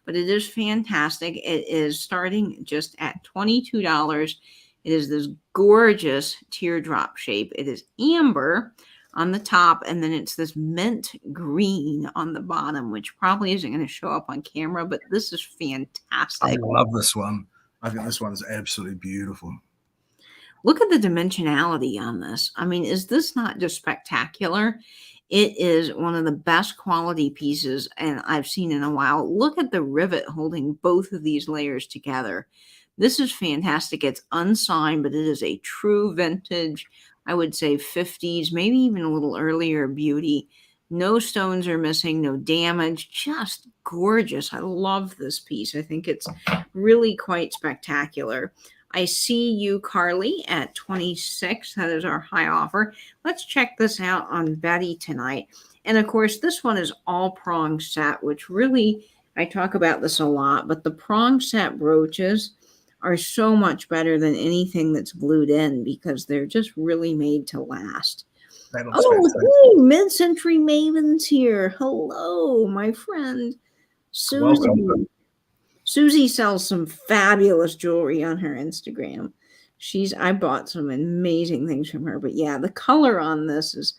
but it is fantastic. It is starting just at $22. It is this gorgeous teardrop shape. It is amber on the top, and then it's this mint green on the bottom, which probably isn't going to show up on camera, but this is fantastic. I love this one. I think this one is absolutely beautiful. Look at the dimensionality on this. I mean, is this not just spectacular? It is one of the best quality pieces and I've seen in a while. Look at the rivet holding both of these layers together. This is fantastic. It's unsigned, but it is a true vintage, I would say 50s, maybe even a little earlier beauty. No stones are missing, no damage, just gorgeous. I love this piece. I think it's really quite spectacular. I see you, Carly, at 26. That is our high offer. Let's check this out on Betty tonight. And of course, this one is all prong set, which really, I talk about this a lot, but the prong set brooches are so much better than anything that's glued in because they're just really made to last. Oh, hey, mid-century Mavens here. Hello, my friend Susie. Welcome. Susie sells some fabulous jewelry on her Instagram. I bought some amazing things from her, but yeah, the color on this is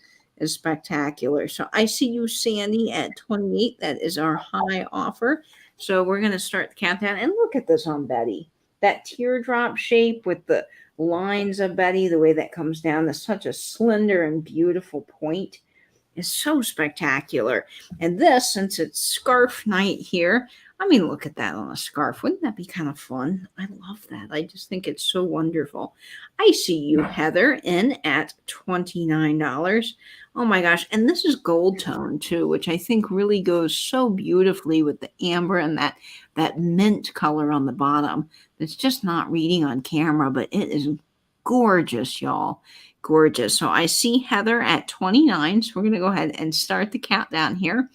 spectacular. So I see you, Sandy, at 28. That is our high offer. So we're going to start the countdown and look at this on Betty. That teardrop shape with the lines of Betty, the way that comes down to such a slender and beautiful point is so spectacular. And this, since it's scarf night here, I mean, look at that on a scarf. Wouldn't that be kind of fun? I love that. I just think it's so wonderful. I see you, Heather, in at $29. Oh my gosh. And this is gold tone too, which I think really goes so beautifully with the amber and that mint color on the bottom. It's just not reading on camera, but it is gorgeous, y'all. Gorgeous. So I see Heather at 29. So we're going to go ahead and start the countdown here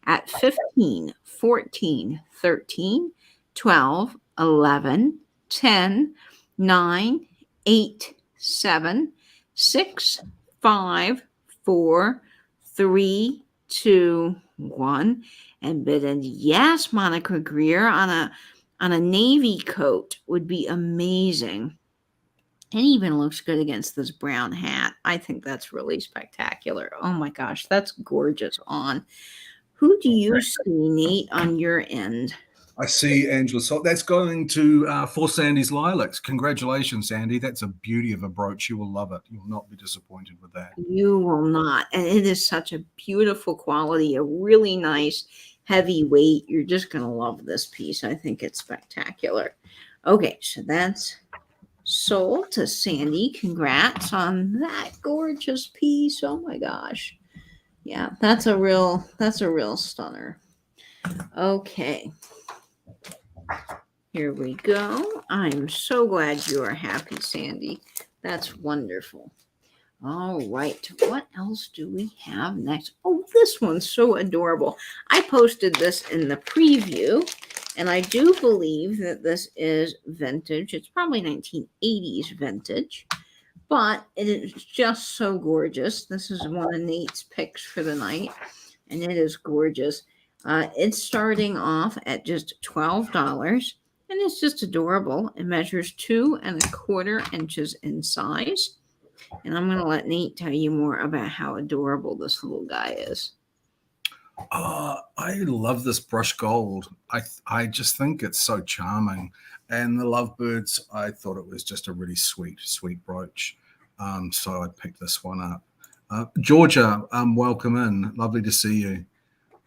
at 15, 14, 13, 12, 11, 10, 9, 8, 7, 6, 5, 4, 3, 2, 1. And bid end. Yes, Monica Greer on a navy coat would be amazing. It even looks good against this brown hat. I think that's really spectacular. Oh my gosh, that's gorgeous on. Who do you see, Nate, on your end? I see Angela. So that's going to For Sandy's Lilacs. Congratulations, Sandy. That's a beauty of a brooch. You will love it. You will not be disappointed with that. You will not. And it is such a beautiful quality, a really nice heavy weight. You're just going to love this piece. I think it's spectacular. Okay, so that's sold to Sandy. Congrats on that gorgeous piece. Oh my gosh. Yeah, that's a real stunner. Okay. Here we go. I'm so glad you are happy, Sandy. That's wonderful. All right. What else do we have next? Oh, this one's so adorable. I posted this in the preview, and I do believe that this is vintage. It's probably 1980s vintage, but it is just so gorgeous. This is one of Nate's picks for the night, and it is gorgeous. It's starting off at just $12, and it's just adorable. It measures 2¼ inches in size. And I'm going to let Nate tell you more about how adorable this little guy is. I love this brush gold. I just think it's so charming. And the lovebirds, I thought it was just a really sweet brooch. So I picked this one up. Georgia, welcome in. Lovely to see you.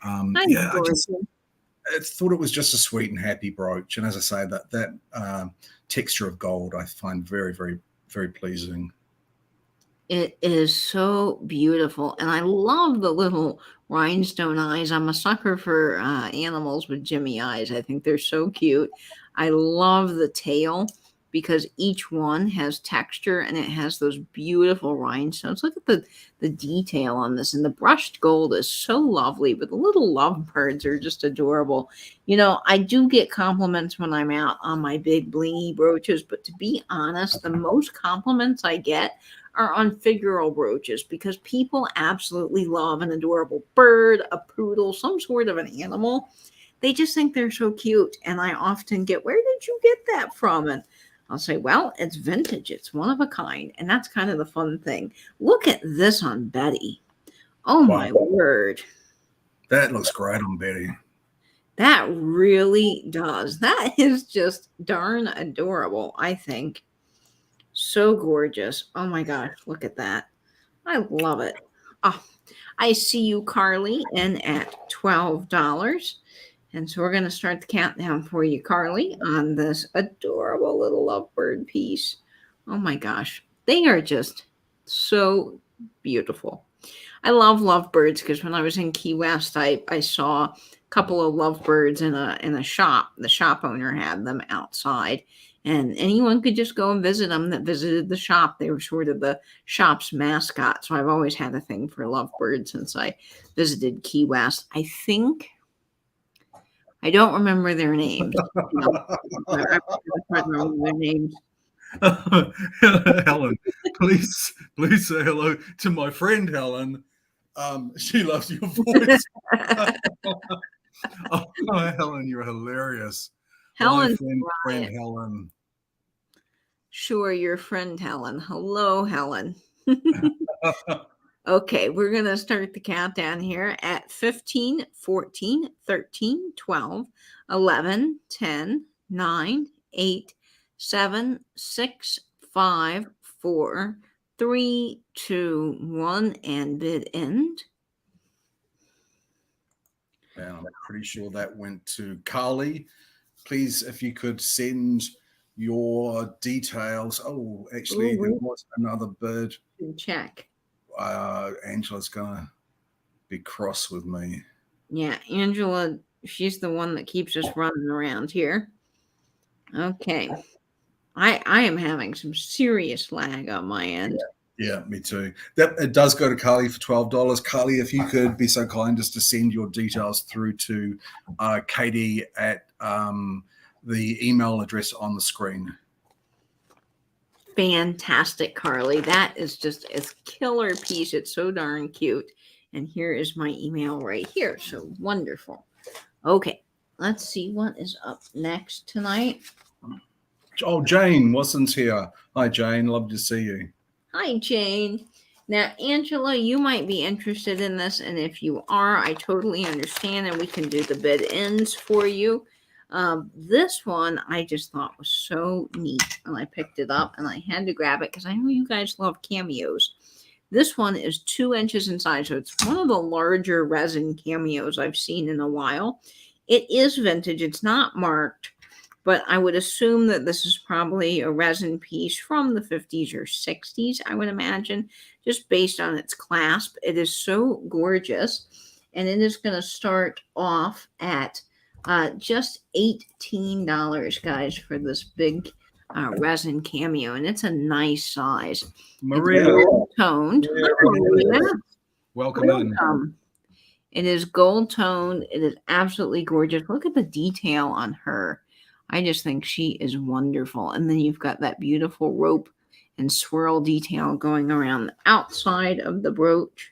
Yeah, I thought it was just a sweet and happy brooch. And as I say, that texture of gold I find very, very, very pleasing. It is so beautiful. And I love the little rhinestone eyes. I'm a sucker for animals with Jimmy eyes. I think they're so cute. I love the tail because each one has texture and it has those beautiful rhinestones. Look at the detail on this. And the brushed gold is so lovely, but the little lovebirds are just adorable. You know, I do get compliments when I'm out on my big blingy brooches, but to be honest, the most compliments I get are on figural brooches because people absolutely love an adorable bird, a poodle, some sort of an animal. They just think they're so cute. And I often get, where did you get that from? And I'll say, well, it's vintage. It's one of a kind. And that's kind of the fun thing. Look at this on Betty. Oh, wow. My word. That looks great on Betty. That really does. That is just darn adorable, I think. So gorgeous. Oh my gosh, look at that. I love it. Oh, I see you, Carly, in at $12. And so we're going to start the countdown for you, Carly, on this adorable little lovebird piece. Oh my gosh. They are just so beautiful. I love lovebirds because when I was in Key West, I saw a couple of lovebirds in a shop. The shop owner had them outside. And anyone could just go and visit them that visited the shop. They were sort of the shop's mascot. So I've always had a thing for lovebirds since I visited Key West. I don't remember their names. I remember their names. Helen, please say hello to my friend Helen. She loves your voice. Oh, Helen, you're hilarious. Helen, friend Helen. Sure, your friend Helen. Hello, Helen. Okay, we're going to start the countdown here at 15, 14, 13, 12, 11, 10, 9, 8, 7, 6, 5, 4, 3, 2, 1, and bid end. And I'm pretty sure that went to Carly. Please, if you could send your details. Oh, actually, there was another bid. Check. Angela's gonna be cross with me. Yeah, Angela, she's the one that keeps us running around here. Okay. I am having some serious lag on my end. Yeah, me too. It does go to Carly for $12. Carly, if you could be so kind as to send your details through to Katie at the email address on the screen. Fantastic, Carly. That is just a killer piece. It's so darn cute. And here is my email right here. So wonderful. Okay, let's see what is up next tonight. Oh, Jane Watson's here. Hi, Jane. Love to see you. Hi, Jane. Now, Angela, you might be interested in this. And if you are, I totally understand. And we can do the bid ends for you. This one I just thought was so neat, and I picked it up and I had to grab it because I know you guys love cameos. This one is 2 inches in size, so it's one of the larger resin cameos I've seen in a while. It is vintage. It's not marked, but I would assume that this is probably a resin piece from the 50s or 60s, I would imagine, just based on its clasp. It is so gorgeous. And it is going to start off at just $18, guys, for this big resin cameo. And it's a nice size. Maria, Gold toned. Maria, welcome in. It is gold toned. It is absolutely gorgeous. Look at the detail on her. I just think she is wonderful. And then you've got that beautiful rope and swirl detail going around the outside of the brooch.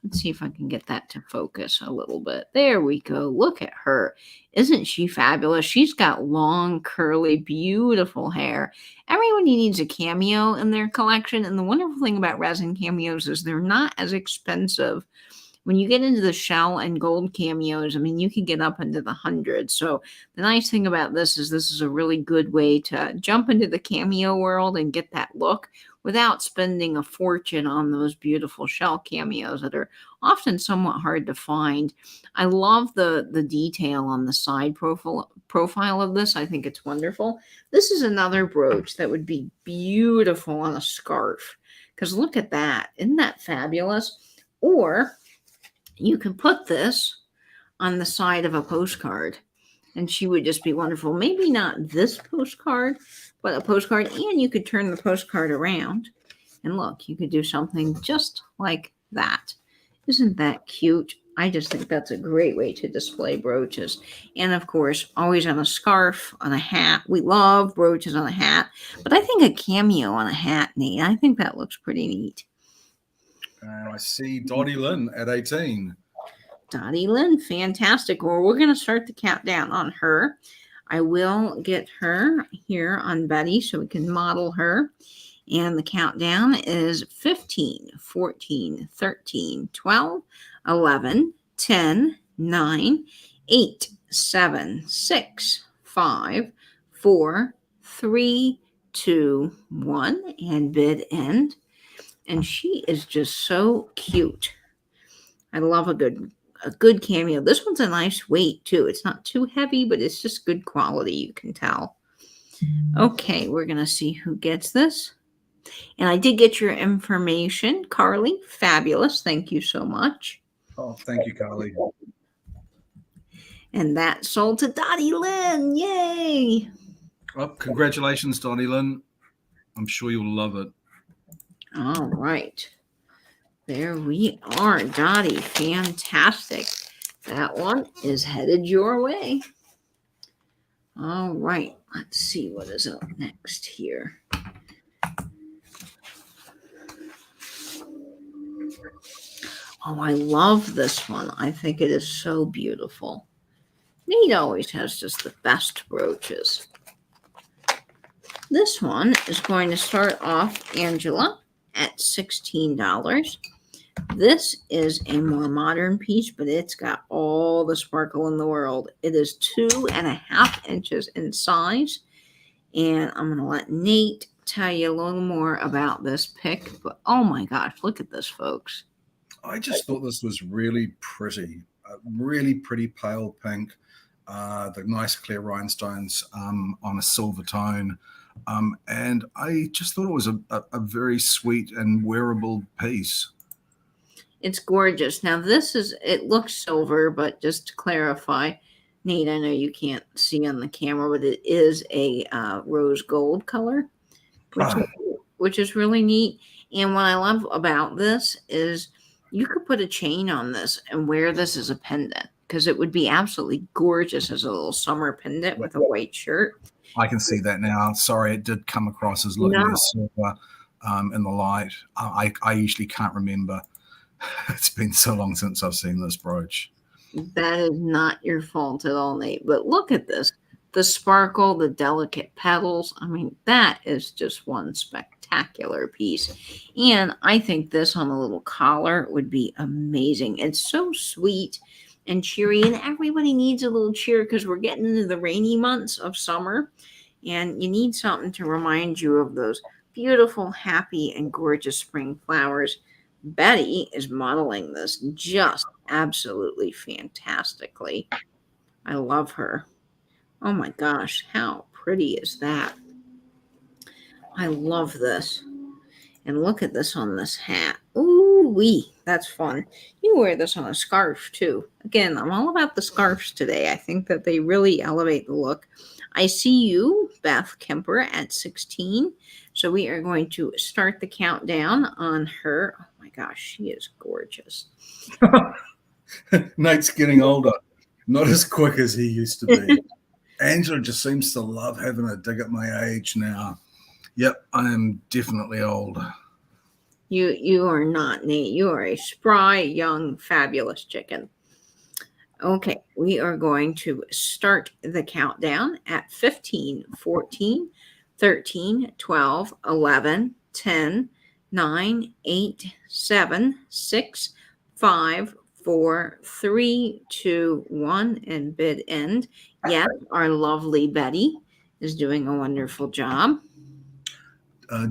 Let's see if I can get that to focus a little bit. There we go. Look at her. Isn't she fabulous? She's got long, curly, beautiful hair. Everybody needs a cameo in their collection. And the wonderful thing about resin cameos is they're not as expensive. When you get into the shell and gold cameos, I mean, you can get up into the hundreds. So the nice thing about this is a really good way to jump into the cameo world and get that look without spending a fortune on those beautiful shell cameos that are often somewhat hard to find. I love the detail on the side profile of this. I think it's wonderful. This is another brooch that would be beautiful on a scarf, because look at that. Isn't that fabulous? Or you can put this on the side of a postcard, and she would just be wonderful. Maybe not this postcard, but a postcard, and you could turn the postcard around. And look, you could do something just like that. Isn't that cute? I just think that's a great way to display brooches. And of course, always on a scarf, on a hat. We love brooches on a hat, but I think a cameo on a hat, Nate, I think that looks pretty neat. I see Dottie Lynn at 18. Dottie Lynn, fantastic. Well, we're going to start the countdown on her. I will get her here on Betty so we can model her. And the countdown is 15, 14, 13, 12, 11, 10, 9, 8, 7, 6, 5, 4, 3, 2, 1, and bid end. And she is just so cute. I love a good cameo. This one's a nice weight too. It's not too heavy, but it's just good quality, you can tell. Okay, we're going to see who gets this. And I did get your information, Carly. Fabulous. Thank you so much. Oh, thank you, Carly. And that sold to Dottie Lynn. Yay. Oh, congratulations, Dottie Lynn. I'm sure you'll love it. All right. There we are, Dottie. Fantastic. That one is headed your way. All right. Let's see what is up next here. Oh, I love this one. I think it is so beautiful. Nate always has just the best brooches. This one is going to start off, Angela, at $16. This is a more modern piece, but it's got all the sparkle in the world. It is 2.5 inches in size. And I'm going to let Nate tell you a little more about this pick. But oh my gosh, look at this, folks. I just thought this was really pretty. Really pretty pale pink. The nice clear rhinestones on a silver tone. And I just thought it was a very sweet and wearable piece. It's gorgeous. Now it looks silver, but just to clarify, Nate, I know you can't see on the camera, but it is a rose gold color, which is really neat. And what I love about this is you could put a chain on this and wear this as a pendant, because it would be absolutely gorgeous as a little summer pendant with a white shirt. I can see that now. Sorry, it did come across as looking as silver in the light. I usually can't remember. It's been so long since I've seen this brooch. That is not your fault at all, Nate. But look at this. The sparkle, the delicate petals. I mean, that is just one spectacular piece. And I think this on a little collar would be amazing. It's so sweet and cheery, and everybody needs a little cheer because we're getting into the rainy months of summer, and you need something to remind you of those beautiful, happy, and gorgeous spring flowers. Betty is modeling this just absolutely fantastically. I love her. Oh my gosh, how pretty is that? I love this. And look at this on this hat. Ooh wee, that's fun. You wear this on a scarf too. Again, I'm all about the scarves today. I think that they really elevate the look. I see you, Beth Kemper, at 16. So we are going to start the countdown on her. Oh my gosh, she is gorgeous. Nate's getting older, not as quick as he used to be. Angela just seems to love having a dig at my age now. Yep, I am definitely old. You are not, Nate. You are a spry, young, fabulous chicken. Okay, we are going to start the countdown at 15, 14, 13, 12, 11, 10, 9, 8, 7, 6, 5, 4, 3, 2, 1, and bid end. Yes, our lovely Betty is doing a wonderful job.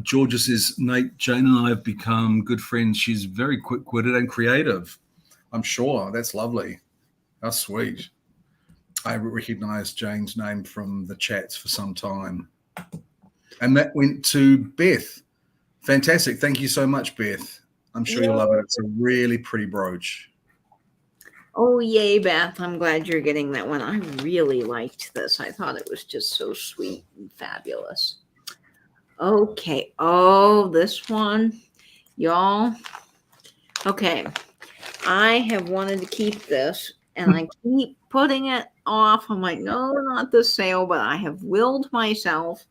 Georgia says, Nate, Jane and I have become good friends. She's very quick-witted and creative. I'm sure. That's lovely. That's sweet. I recognized Jane's name from the chats for some time. And that went to Beth. Fantastic. Thank you so much, Beth. I'm sure you'll love it. It's a really pretty brooch. Oh, yay, Beth. I'm glad you're getting that one. I really liked this. I thought it was just so sweet and fabulous. Okay. Oh, this one, y'all. Okay. I have wanted to keep this, and I keep putting it off. I'm like, no, not the sale, but I have willed myself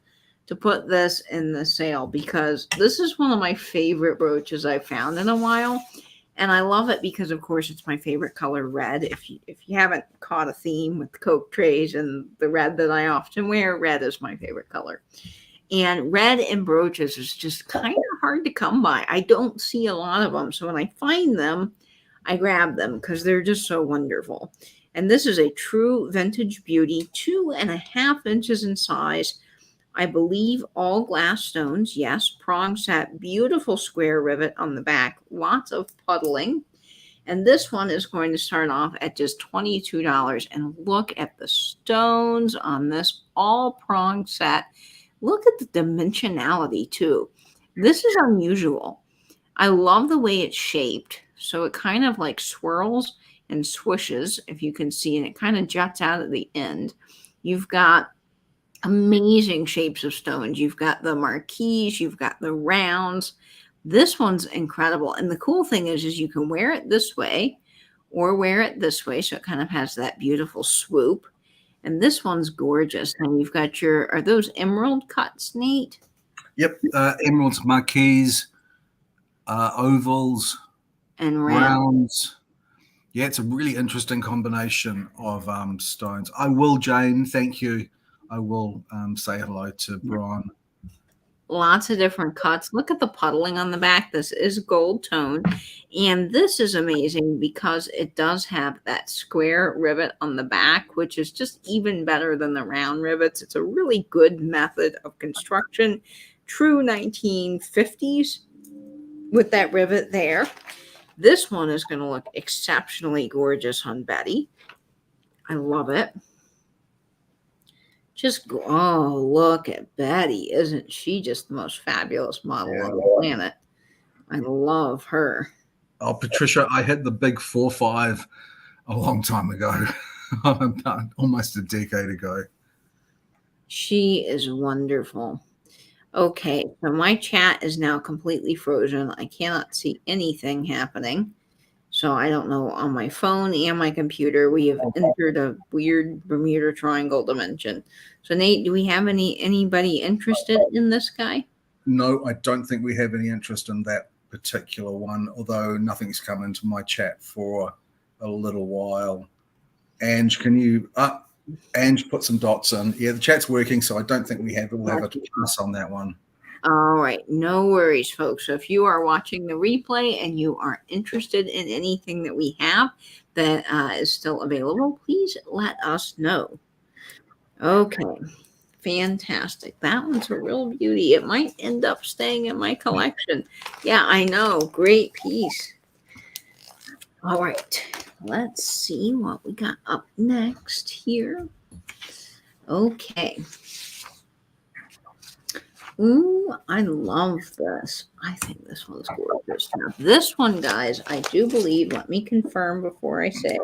to put this in the sale because this is one of my favorite brooches I've found in a while. And I love it because, of course, it's my favorite color, red. If you haven't caught a theme with Coke trays and the red that I often wear, red is my favorite color. And red in brooches is just kind of hard to come by. I don't see a lot of them. So when I find them, I grab them because they're just so wonderful. And this is a true vintage beauty, 2.5 inches in size. I believe all glass stones. Yes, prong set, beautiful square rivet on the back, lots of puddling. And this one is going to start off at just $22. And look at the stones on this all prong set. Look at the dimensionality too. This is unusual. I love the way it's shaped. So it kind of like swirls and swishes, if you can see, and it kind of juts out at the end. You've got amazing shapes of stones. You've got the marquise, you've got the rounds. This one's incredible. And the cool thing is you can wear it this way or wear it this way. So it kind of has that beautiful swoop. And this one's gorgeous. And you've got are those emerald cuts, Nate? Yep. Emeralds, marquise, ovals, and rounds. Yeah, it's a really interesting combination of stones. I will, Jane. Thank you. I will say hello to Brian. Lots of different cuts. Look at the puddling on the back. This is gold tone. And this is amazing because it does have that square rivet on the back, which is just even better than the round rivets. It's a really good method of construction. True 1950s with that rivet there. This one is going to look exceptionally gorgeous on Betty. I love it. Oh, look at Betty. Isn't she just the most fabulous model on the planet? I love her. Oh, Patricia, I hit the big 4.5 a long time ago. Almost a decade ago. She is wonderful. Okay, so my chat is now completely frozen. I cannot see anything happening. So I don't know, on my phone and my computer, we have entered a weird Bermuda Triangle dimension. So Nate, do we have anybody interested in this guy? No, I don't think we have any interest in that particular one, although nothing's come into my chat for a little while. Ange, can you Ange put some dots in? Yeah, the chat's working, so I don't think we'll have a pass on that one. All right, no worries, folks. So if you are watching the replay and you are interested in anything that we have that is still available, please let us know. Okay, fantastic. That one's a real beauty. It might end up staying in my collection. Yeah, I know. Great piece. All right, let's see what we got up next here. Okay. Ooh, I love this. I think this one's gorgeous. Now, this one, guys, I do believe, let me confirm before I say,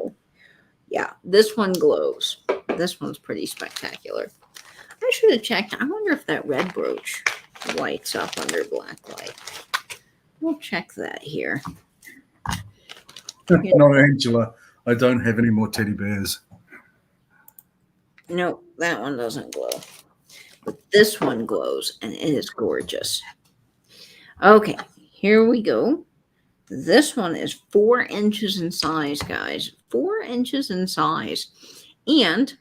yeah, this one glows. This one's pretty spectacular. I should have checked. I wonder if that red brooch lights up under black light. We'll check that here. Not Angela. I don't have any more teddy bears. No, that one doesn't glow. But this one glows, and it is gorgeous. Okay, here we go. This one is 4 inches in size, guys. 4 inches in size. And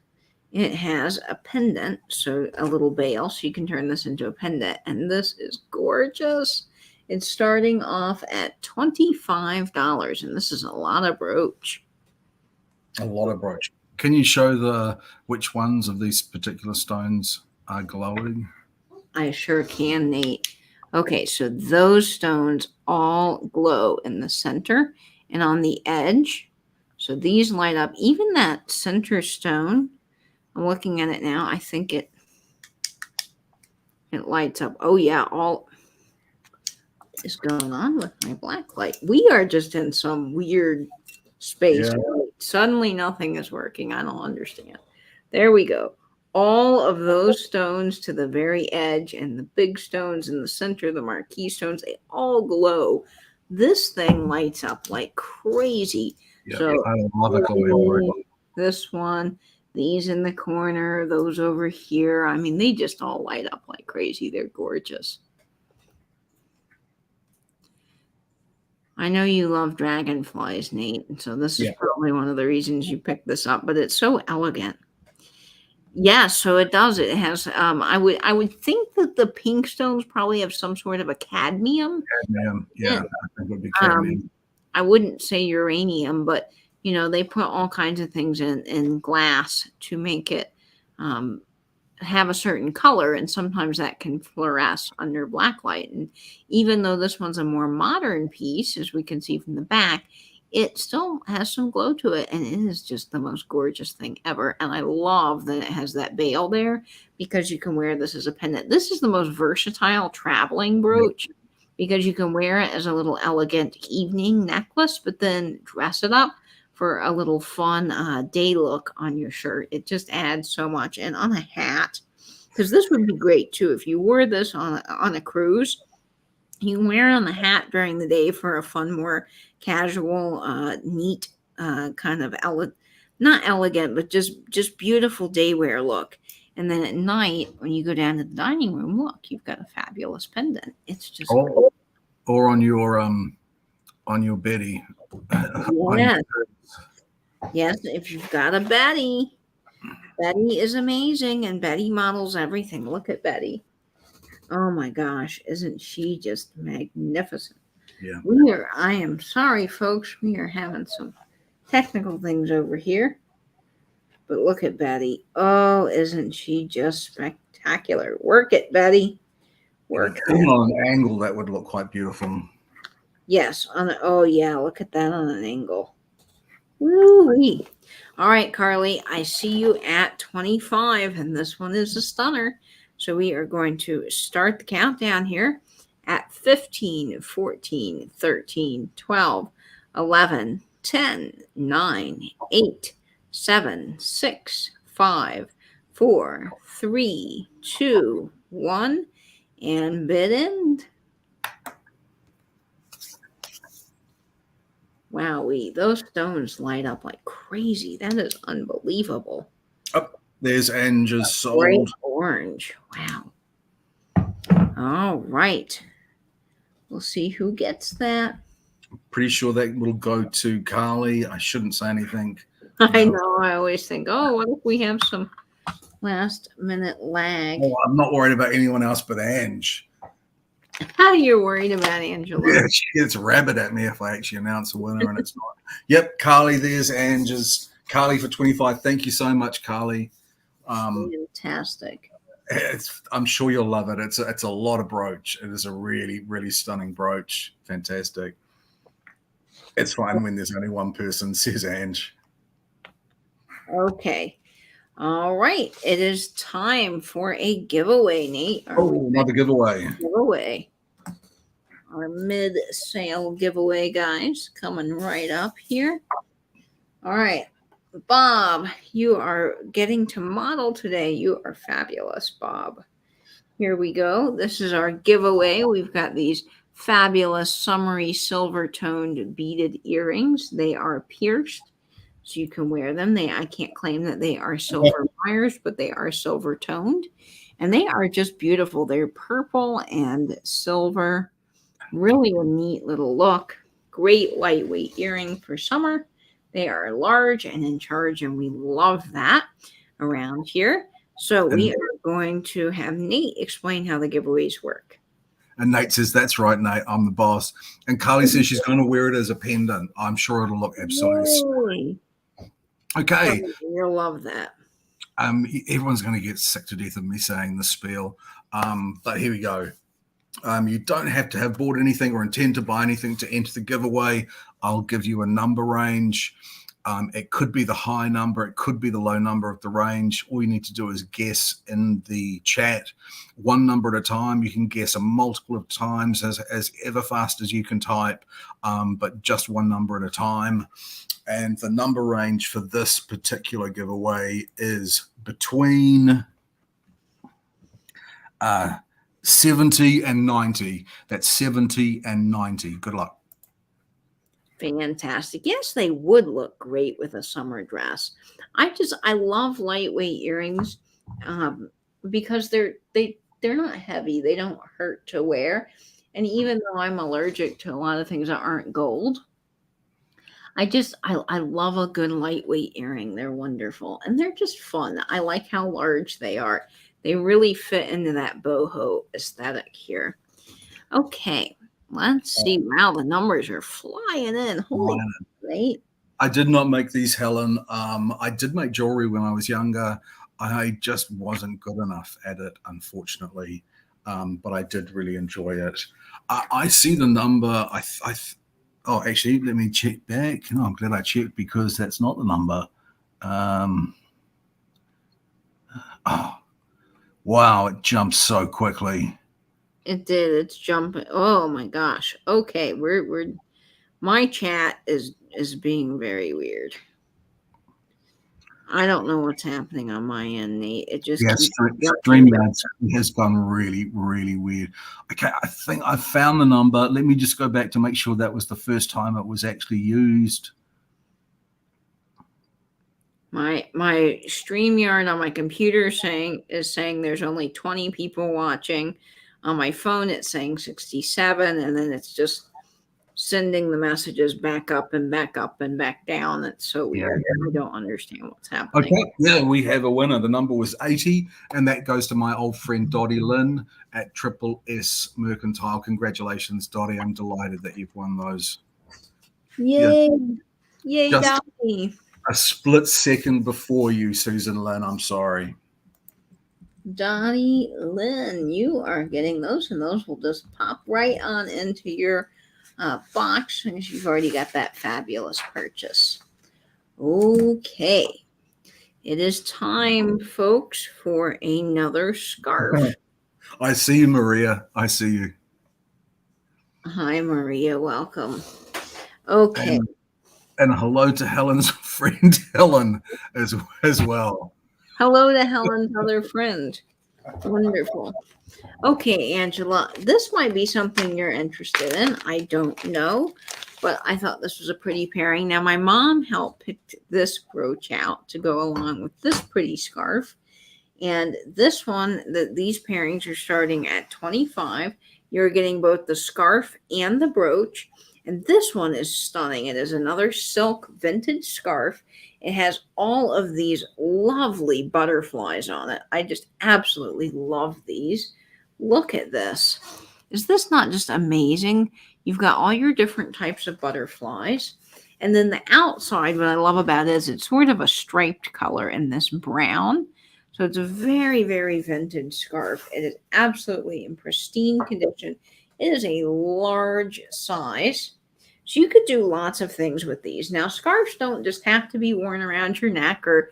it has a pendant, so a little bail, so you can turn this into a pendant. And this is gorgeous. It's starting off at $25, and this is a lot of brooch. A lot of brooch. Can you show which ones of these particular stones are glowing? I sure can, Nate. Okay, so those stones all glow in the center and on the edge. So these light up. Even that center stone, I'm looking at it now. I think it lights up. Oh yeah, all is going on with my black light. We are just in some weird space. Yeah. Suddenly nothing is working. I don't understand. There we go. All of those stones to the very edge and the big stones in the center, the marquee stones, they all glow. This thing lights up like crazy. Yeah, so I love it. This one, these in the corner, those over here. I mean, they just all light up like crazy. They're gorgeous. I know you love dragonflies, Nate, and so this is probably one of the reasons you picked this up, but it's so elegant. Yeah, so it does. It has I would think that the pink stones probably have some sort of a cadmium. Cadmium, yeah. I think it would be cadmium. I wouldn't say uranium, but you know, they put all kinds of things in glass to make it have a certain color, and sometimes that can fluoresce under black light. And even though this one's a more modern piece, as we can see from the back, it still has some glow to it, and it is just the most gorgeous thing ever. And I love that it has that bail there, because you can wear this as a pendant. This is the most versatile traveling brooch, because you can wear it as a little elegant evening necklace, but then dress it up for a little fun day look on your shirt. It just adds so much. And on a hat, because this would be great too. If you wore this on a cruise, you can wear it on the hat during the day for a fun, more casual, neat, kind of not elegant, but just beautiful day wear look. And then at night, when you go down to the dining room, look, you've got a fabulous pendant. It's just or on your Betty. Yes. Yes, if you've got a Betty. Betty is amazing, and Betty models everything. Look at Betty. Oh my gosh, isn't she just magnificent? Yeah. I am sorry, folks. We are having some technical things over here. But look at Betty. Oh, isn't she just spectacular? Work it, Betty. Work it. On an angle, that would look quite beautiful. Yes. Oh, yeah. Look at that on an angle. Woo-wee. All right, Carly. I see you at 25, and this one is a stunner. So we are going to start the countdown here at 15, 14, 13, 12, 11, 10, 9, 8, 7, 6, 5, 4, 3, 2, 1, and bid end. Wowee, those stones light up like crazy. That is unbelievable. Oh, there's Ange's sold. Bright orange. Wow. All right. We'll see who gets that. I'm pretty sure that will go to Carly. I shouldn't say anything. I know. I always think, oh, what if we have some last minute lag? Oh, I'm not worried about anyone else but Ange. How you're worried about Angela? Yeah, she gets rabid at me if I actually announce a winner and it's not. Yep, Carly, there's Ange's. Carly for 25. Thank you so much, Carly. Fantastic. I'm sure you'll love it. It's a lot of brooch. It is a really, really stunning brooch. Fantastic. It's fine when there's only one person, says Ange. Okay. All right. It is time for a giveaway, Nate. Are we Another giveaway. giveaway? Our mid-sale giveaway, guys, coming right up here. All right. Bob, you are getting to model today. You are fabulous, Bob. Here we go. This is our giveaway. We've got these fabulous summery silver toned beaded earrings. They are pierced, so you can wear them. I can't claim that they are silver wires, but they are silver toned, and they are just beautiful. They're purple and silver. Really a neat little look. Great lightweight earring for summer. They are large and in charge, and we love that around here. So we are going to have Nate explain how the giveaways work. And Nate says, that's right, Nate, I'm the boss. And Carly says she's going to wear it as a pendant. I'm sure it'll look absolutely. Okay. You'll love that. Everyone's going to get sick to death of me saying the spiel. But here we go. You don't have to have bought anything or intend to buy anything to enter the giveaway. I'll give you a number range. It could be the high number. It could be the low number of the range. All you need to do is guess in the chat one number at a time. You can guess a multiple of times as ever fast as you can type, but just one number at a time. And the number range for this particular giveaway is between 70 and 90. That's 70 and 90. Good luck. Fantastic. Yes, they would look great with a summer dress. I love lightweight earrings because they're not heavy. They don't hurt to wear. And even though I'm allergic to a lot of things that aren't gold, I love a good lightweight earring. They're wonderful and they're just fun. I like how large they are. They really fit into that boho aesthetic here. Okay. Let's see. Wow, the numbers are flying in. Holy great. I did not make these, Helen. I did make jewelry when I was younger. I just wasn't good enough at it, unfortunately. But I did really enjoy it. I see the number. Actually, let me check back. No, I'm glad I checked because that's not the number. Wow, it jumps so quickly. It did. It's jumping. Oh my gosh. Okay, we're my chat is being very weird. I don't know what's happening on my end, Nate. It just StreamYard has gone really, really weird. Okay, I think I found the number. Let me just go back to make sure that was the first time it was actually used. My StreamYard on my computer is saying there's only 20 people watching. On my phone, it's saying 67, and then it's just sending the messages back up and back up and back down. It's so weird. Yeah. I don't understand what's happening. Okay, yeah, we have a winner. The number was 80, and that goes to my old friend Dottie Lynn at Triple S Mercantile. Congratulations, Dottie. I'm delighted that you've won those. Yay. Yay, Dottie. A split second before you, Susan Lynn. I'm sorry. Dottie Lynn, you are getting those, and those will just pop right on into your box because you've already got that fabulous purchase. Okay. It is time, folks, for another scarf. I see you, Maria. I see you. Hi, Maria. Welcome. Okay. And hello to Helen's friend, Helen, as well. Hello to Helen's other friend. Wonderful. Okay, Angela, this might be something you're interested in. I don't know, but I thought this was a pretty pairing. Now, my mom helped pick this brooch out to go along with this pretty scarf. And this one, these pairings are starting at $25. You're getting both the scarf and the brooch. And this one is stunning. It is another silk vintage scarf. It has all of these lovely butterflies on it. I just absolutely love these. Look at this. Is this not just amazing? You've got all your different types of butterflies. And then the outside, what I love about it is it's sort of a striped color in this brown. So it's a very, very vintage scarf. It is absolutely in pristine condition. It is a large size. So you could do lots of things with these. Now, scarves don't just have to be worn around your neck or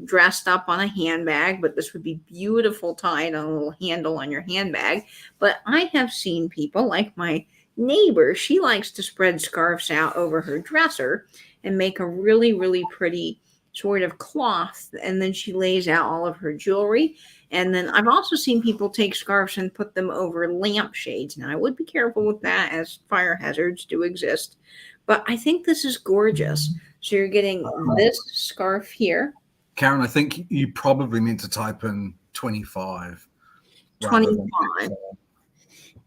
dressed up on a handbag, but this would be beautiful tied on a little handle on your handbag. But I have seen people like my neighbor. She likes to spread scarves out over her dresser and make a really, really pretty sort of cloth. And then she lays out all of her jewelry. And then I've also seen people take scarves and put them over lampshades. Now, I would be careful with that as fire hazards do exist. But I think this is gorgeous. So you're getting this scarf here. Karen, I think you probably meant to type in 25. 25.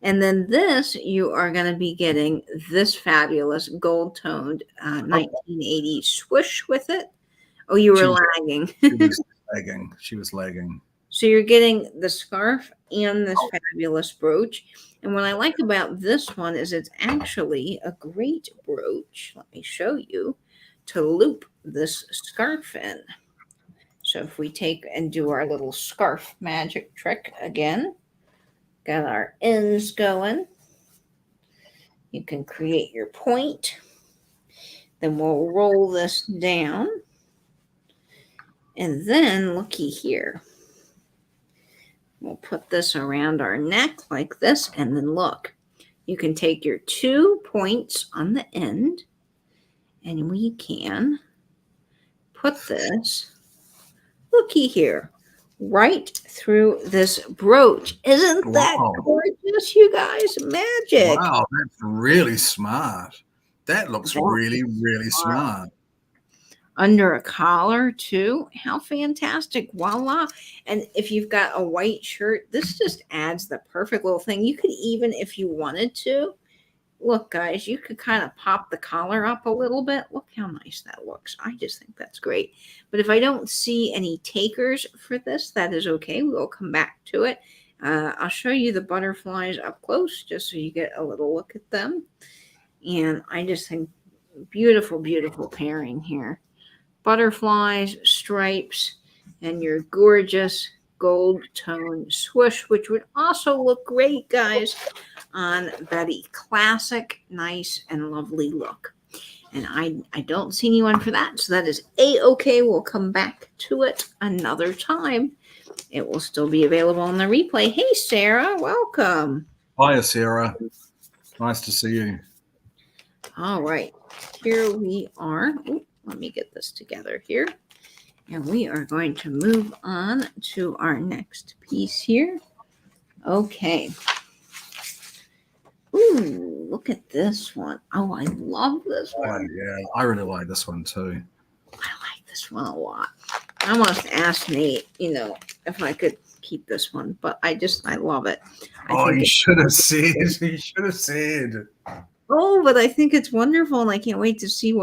And then this, you are going to be getting this fabulous gold-toned 1980 swoosh with it. Oh, you were lagging. She was lagging. So you're getting the scarf and this fabulous brooch. And what I like about this one is it's actually a great brooch. Let me show you, to loop this scarf in. So if we take and do our little scarf magic trick again, got our ends going. You can create your point. Then we'll roll this down. And then looky here. We'll put this around our neck like this. And then look, you can take your 2 points on the end and we can put this, looky here, right through this brooch. Isn't that gorgeous, you guys? Magic. Wow, that's really smart. That looks really, really smart. Under a collar too. How fantastic. Voila. And if you've got a white shirt, this just adds the perfect little thing. You could even, if you wanted to, look, guys, you could kind of pop the collar up a little bit. Look how nice that looks. I just think that's great. But if I don't see any takers for this, that is okay. We'll come back to it. I'll show you the butterflies up close just so you get a little look at them. And I just think beautiful, beautiful pairing here. Butterflies, stripes, and your gorgeous gold tone swoosh, which would also look great, guys, on Betty. Classic, nice, and lovely look. And I don't see anyone for that, so that is A-okay. We'll come back to it another time. It will still be available on the replay. Hey, Sarah, welcome. Hiya, Sarah. Nice to see you. All right, here we are. Ooh, let me get this together here. And we are going to move on to our next piece here. Okay. Ooh, look at this one. Oh, I love this one. Yeah, I really like this one too. I like this one a lot. I almost asked Nate, if I could keep this one, but I love it. You should have said. You should have said. Oh, but I think it's wonderful, and I can't wait to see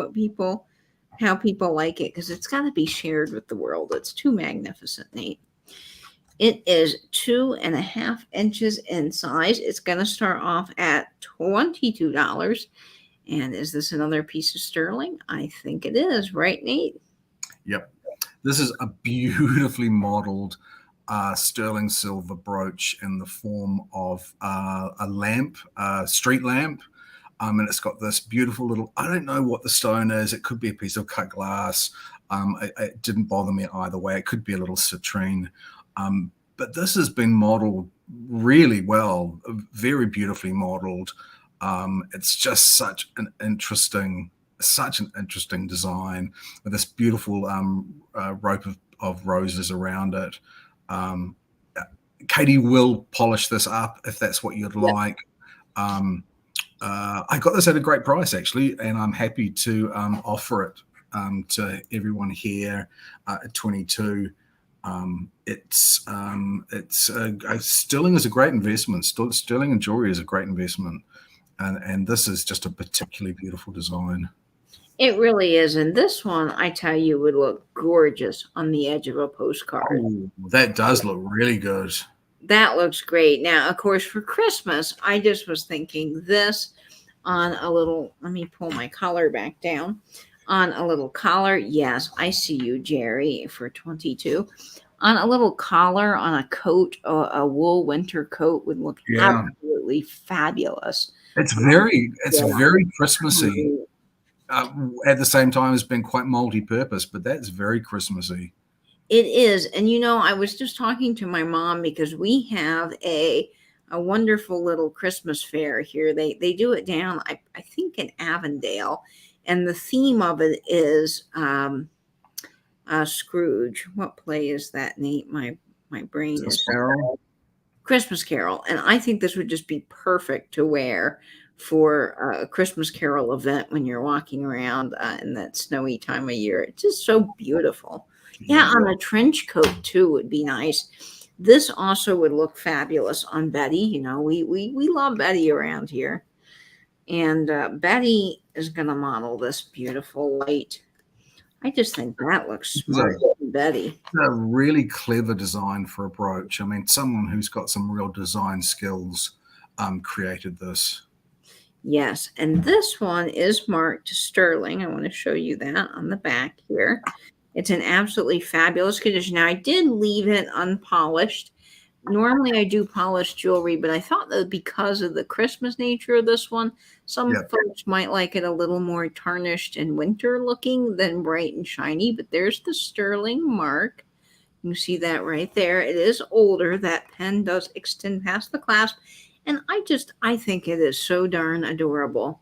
how people like it, because it's got to be shared with the world. It's too magnificent, Nate. It is 2.5 inches in size. It's going to start off at $22. And is this another piece of sterling? I think it is, right, Nate? Yep. This is a beautifully modeled sterling silver brooch in the form of a lamp, street lamp. And it's got this beautiful little, I don't know what the stone is. It could be a piece of cut glass. It didn't bother me either way. It could be a little citrine. But this has been modeled really well, very beautifully modeled. It's just such an interesting design with this beautiful rope of roses around it. Katie will polish this up if that's what you'd like. I got this at a great price, actually, and I'm happy to offer it to everyone here at 22. Sterling is a great investment. Sterling and jewelry is a great investment, and this is just a particularly beautiful design. It really is, and this one, I tell you, would look gorgeous on the edge of a postcard. Oh, that does look really good. That looks great. Now, of course, for Christmas, I just was thinking this on a little, let me pull my collar back down, on a little collar. Yes, I see you, Jerry, for 22. On a little collar on a coat, a wool winter coat would look absolutely fabulous. It's Yeah. very Christmassy. At the same time, it's been quite multi-purpose, but that's very Christmassy. It is. And I was just talking to my mom because we have a wonderful little Christmas fair here. They do it down, I think, in Avondale. And the theme of it is Scrooge. What play is that, Nate? My brain is Carol. Christmas Carol. And I think this would just be perfect to wear for a Christmas Carol event when you're walking around in that snowy time of year. It's just so beautiful. Yeah, on a trench coat too would be nice. This also would look fabulous on Betty. We love Betty around here. And Betty is going to model this beautiful light. I just think that looks smart, Betty. A really clever design for a brooch. I mean, someone who's got some real design skills created this. Yes, and this one is marked sterling. I want to show you that on the back here. It's in absolutely fabulous condition. Now, I did leave it unpolished. Normally, I do polish jewelry, but I thought that because of the Christmas nature of this one, some folks might like it a little more tarnished and winter looking than bright and shiny. But there's the sterling mark. You see that right there. It is older. That pen does extend past the clasp. And I think it is so darn adorable.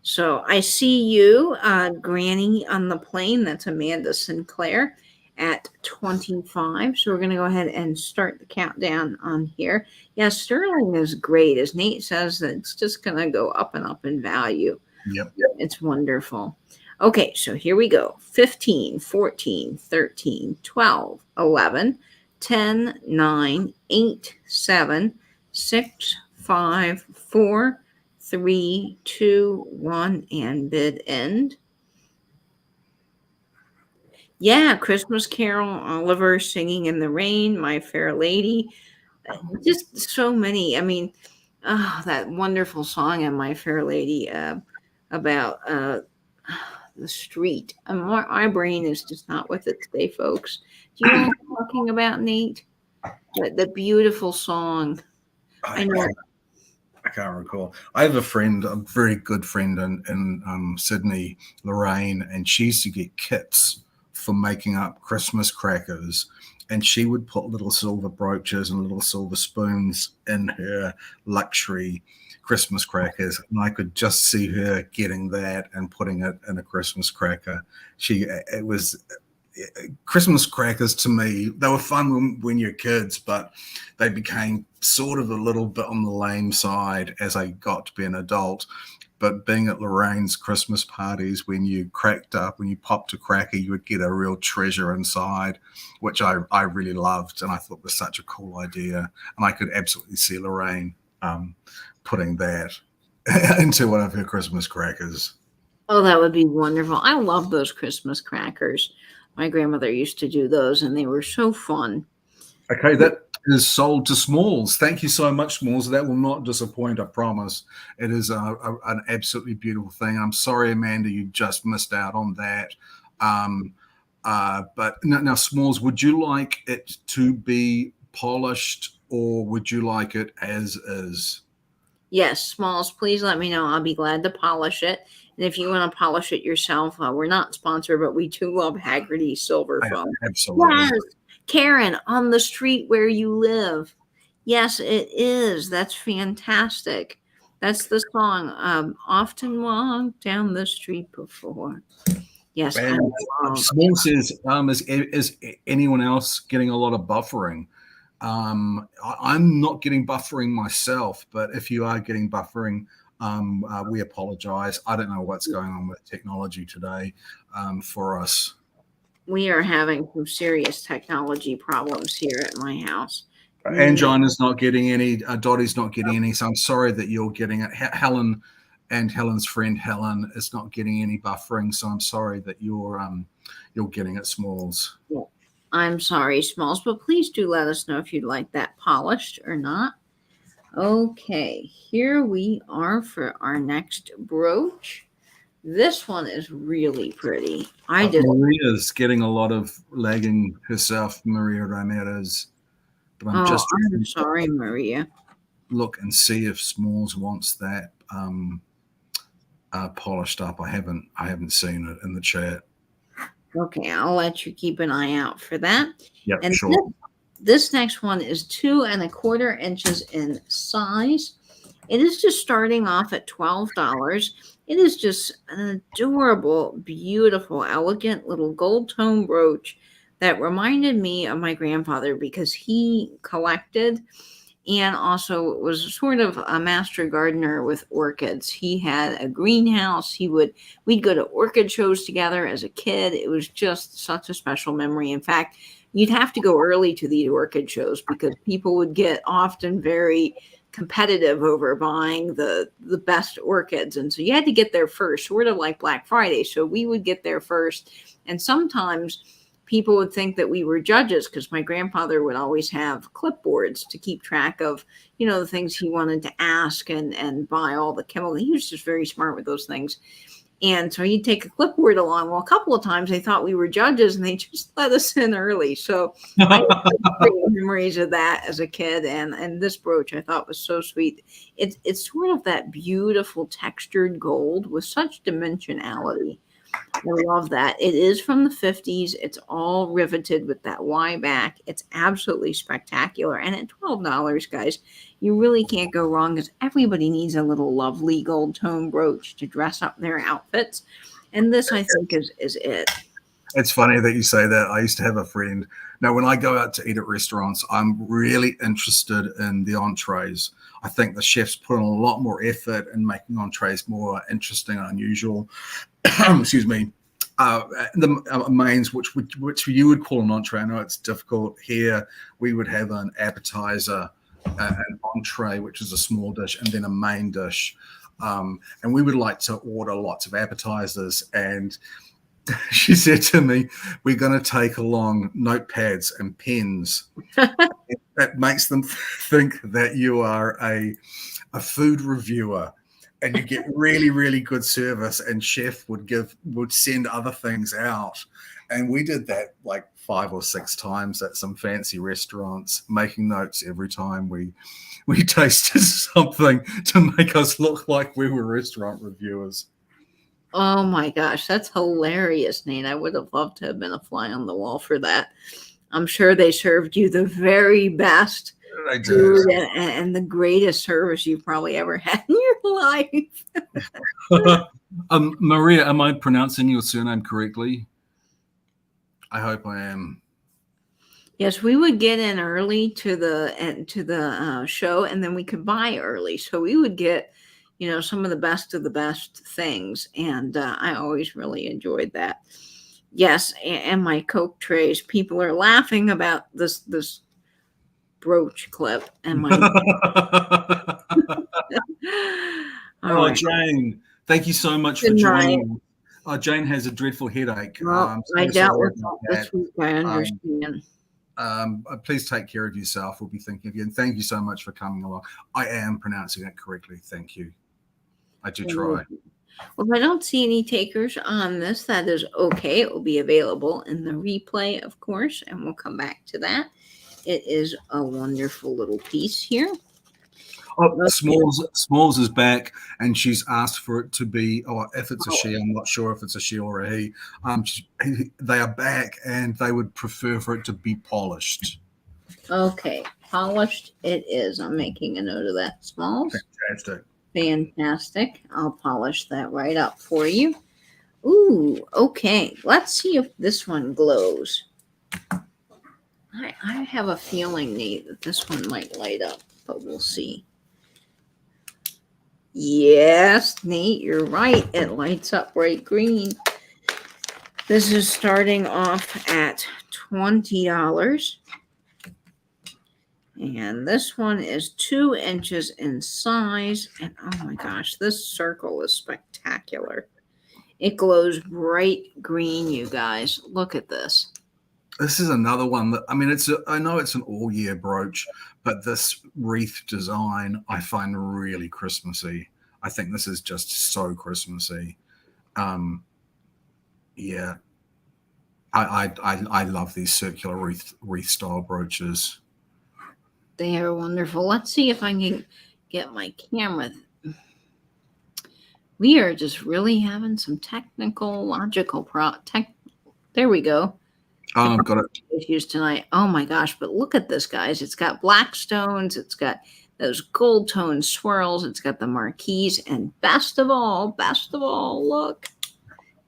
So I see you, Granny on the plane. That's Amanda Sinclair at 25. So we're going to go ahead and start the countdown on here. Yeah, sterling is great. As Nate says, it's just going to go up and up in value. Yep. It's wonderful. Okay, so here we go. 15, 14, 13, 12, 11, 10, 9, 8, 7, 6, 5, 4, 3, 2, 1, and bid end. Yeah, Christmas Carol, Oliver Singing in the Rain, My Fair Lady. Just so many. I mean, that wonderful song in My Fair Lady about the street. My brain is just not with it today, folks. Do you know what I'm talking about, Nate? The beautiful song. I know. I can't recall. I have a friend, a very good friend in Sydney, Lorraine, and she used to get kits for making up Christmas crackers. And she would put little silver brooches and little silver spoons in her luxury Christmas crackers. And I could just see her getting that and putting it in a Christmas cracker. Christmas crackers to me, they were fun when you're kids, but they became sort of a little bit on the lame side as I got to be an adult. But being at Lorraine's Christmas parties, when you popped a cracker, you would get a real treasure inside, which I really loved, and I thought was such a cool idea. And I could absolutely see Lorraine putting that into one of her Christmas crackers. Oh, that would be wonderful. I love those Christmas crackers. My grandmother used to do those, and they were so fun. Okay, that is sold to Smalls. Thank you so much, Smalls. That will not disappoint, I promise. It is an absolutely beautiful thing. I'm sorry, Amanda, you just missed out on that. But now, Smalls, would you like it to be polished, or would you like it as is? Yes, Smalls, please let me know. I'll be glad to polish it. And if you want to polish it yourself, we're not sponsored, but we do love Haggerty Silver Foam. Absolutely. Yes, Karen, on the street where you live. Yes, it is. That's fantastic. That's the song. Often walked down the street before. Yes. Small says, is anyone else getting a lot of buffering? I'm not getting buffering myself, but if you are getting buffering, we apologize. I don't know what's going on with technology today for us. We are having some serious technology problems here at my house. Angina's not getting any. Dottie's not getting any. So I'm sorry that you're getting it. Helen and Helen's friend Helen is not getting any buffering. So I'm sorry that you're getting it, Smalls. Yeah. I'm sorry, Smalls, but please do let us know if you'd like that polished or not. Okay, here we are for our next brooch. This one is really pretty. Maria's getting a lot of lagging herself, Maria Ramirez. But I'm sorry, Maria. Look and see if Smalls wants that. polished up. I haven't seen it in the chat. Okay, I'll let you keep an eye out for that. Yep, And sure. this next one is 2¼ inches in size. It is just starting off at $12. It is just an adorable, beautiful, elegant little gold tone brooch that reminded me of my grandfather because he collected and also was sort of a master gardener with orchids. He had a greenhouse. We'd go to orchid shows together as a kid. It was just such a special memory. In fact, you'd have to go early to the orchid shows because people would get often very competitive over buying the best orchids. And so you had to get there first, sort of like Black Friday. So we would get there first. And sometimes people would think that we were judges because my grandfather would always have clipboards to keep track of, the things he wanted to ask and buy all the chemicals. He was just very smart with those things. And so he'd take a clipboard along. Well, a couple of times they thought we were judges and they just let us in early. So I have great memories of that as a kid. And this brooch I thought was so sweet. It's sort of that beautiful textured gold with such dimensionality. I love that. It is from the 50s. It's all riveted with that Y back. It's absolutely spectacular. And at $12, guys, you really can't go wrong because everybody needs a little lovely gold tone brooch to dress up their outfits. And this, I think, is it. It's funny that you say that. I used to have a friend. Now, when I go out to eat at restaurants, I'm really interested in the entrees. I think the chefs put in a lot more effort in making entrees more interesting and unusual. Excuse me. The mains, which you would call an entree. I know it's difficult. Here, we would have an appetizer, an entree, which is a small dish, and then a main dish. And we would like to order lots of appetizers. And she said to me, we're going to take along notepads and pens. That makes them think that you are a food reviewer and you get really, really good service, and chef would send other things out. And we did that like 5 or 6 times at some fancy restaurants, making notes every time we tasted something to make us look like we were restaurant reviewers. Oh my gosh, that's hilarious, Nate. I would have loved to have been a fly on the wall for that. I'm sure they served you the very best food and the greatest service you've probably ever had in your life. Maria, am I pronouncing your surname correctly? I hope I am. Yes, we would get in early to the show, and then we could buy early. So we would get, some of the best things, and I always really enjoyed that. Yes, and my Coke trays. People are laughing about this brooch clip and my. Right. Jane, thank you so much for joining. Jane has a dreadful headache. Well, I dealt with that this week. I understand. Please take care of yourself. We'll be thinking of you. And thank you so much for coming along. I am pronouncing it correctly. Thank you. I do try. Well, if I don't see any takers on this, that is okay. It will be available in the replay, of course, and we'll come back to that. It is a wonderful little piece here. Oh, Smalls is back, and she's asked for it to be, if it's a she, I'm not sure if it's a she or a he. They are back, and they would prefer for it to be polished. Okay, polished it is. I'm making a note of that, Smalls. Fantastic. I'll polish that right up for you. Ooh, okay. Let's see if this one glows. I have a feeling, Nate, that this one might light up, but we'll see. Yes, Nate, you're right. It lights up bright green. This is starting off at $20. And this one is 2 inches in size. And oh my gosh, this circle is spectacular. It glows bright green, you guys. Look at this. This is another one that, I know it's an all year brooch, but this wreath design I find really Christmassy. I think this is just so Christmassy. Yeah. I love these circular wreath style brooches. They are wonderful. Let's see if I can get my camera We are just really having some logical there we go. Oh, got it. Issues tonight. Oh my gosh, but look at this, guys. It's got black stones, it's got those gold tone swirls, it's got the marquise, and best of all, look,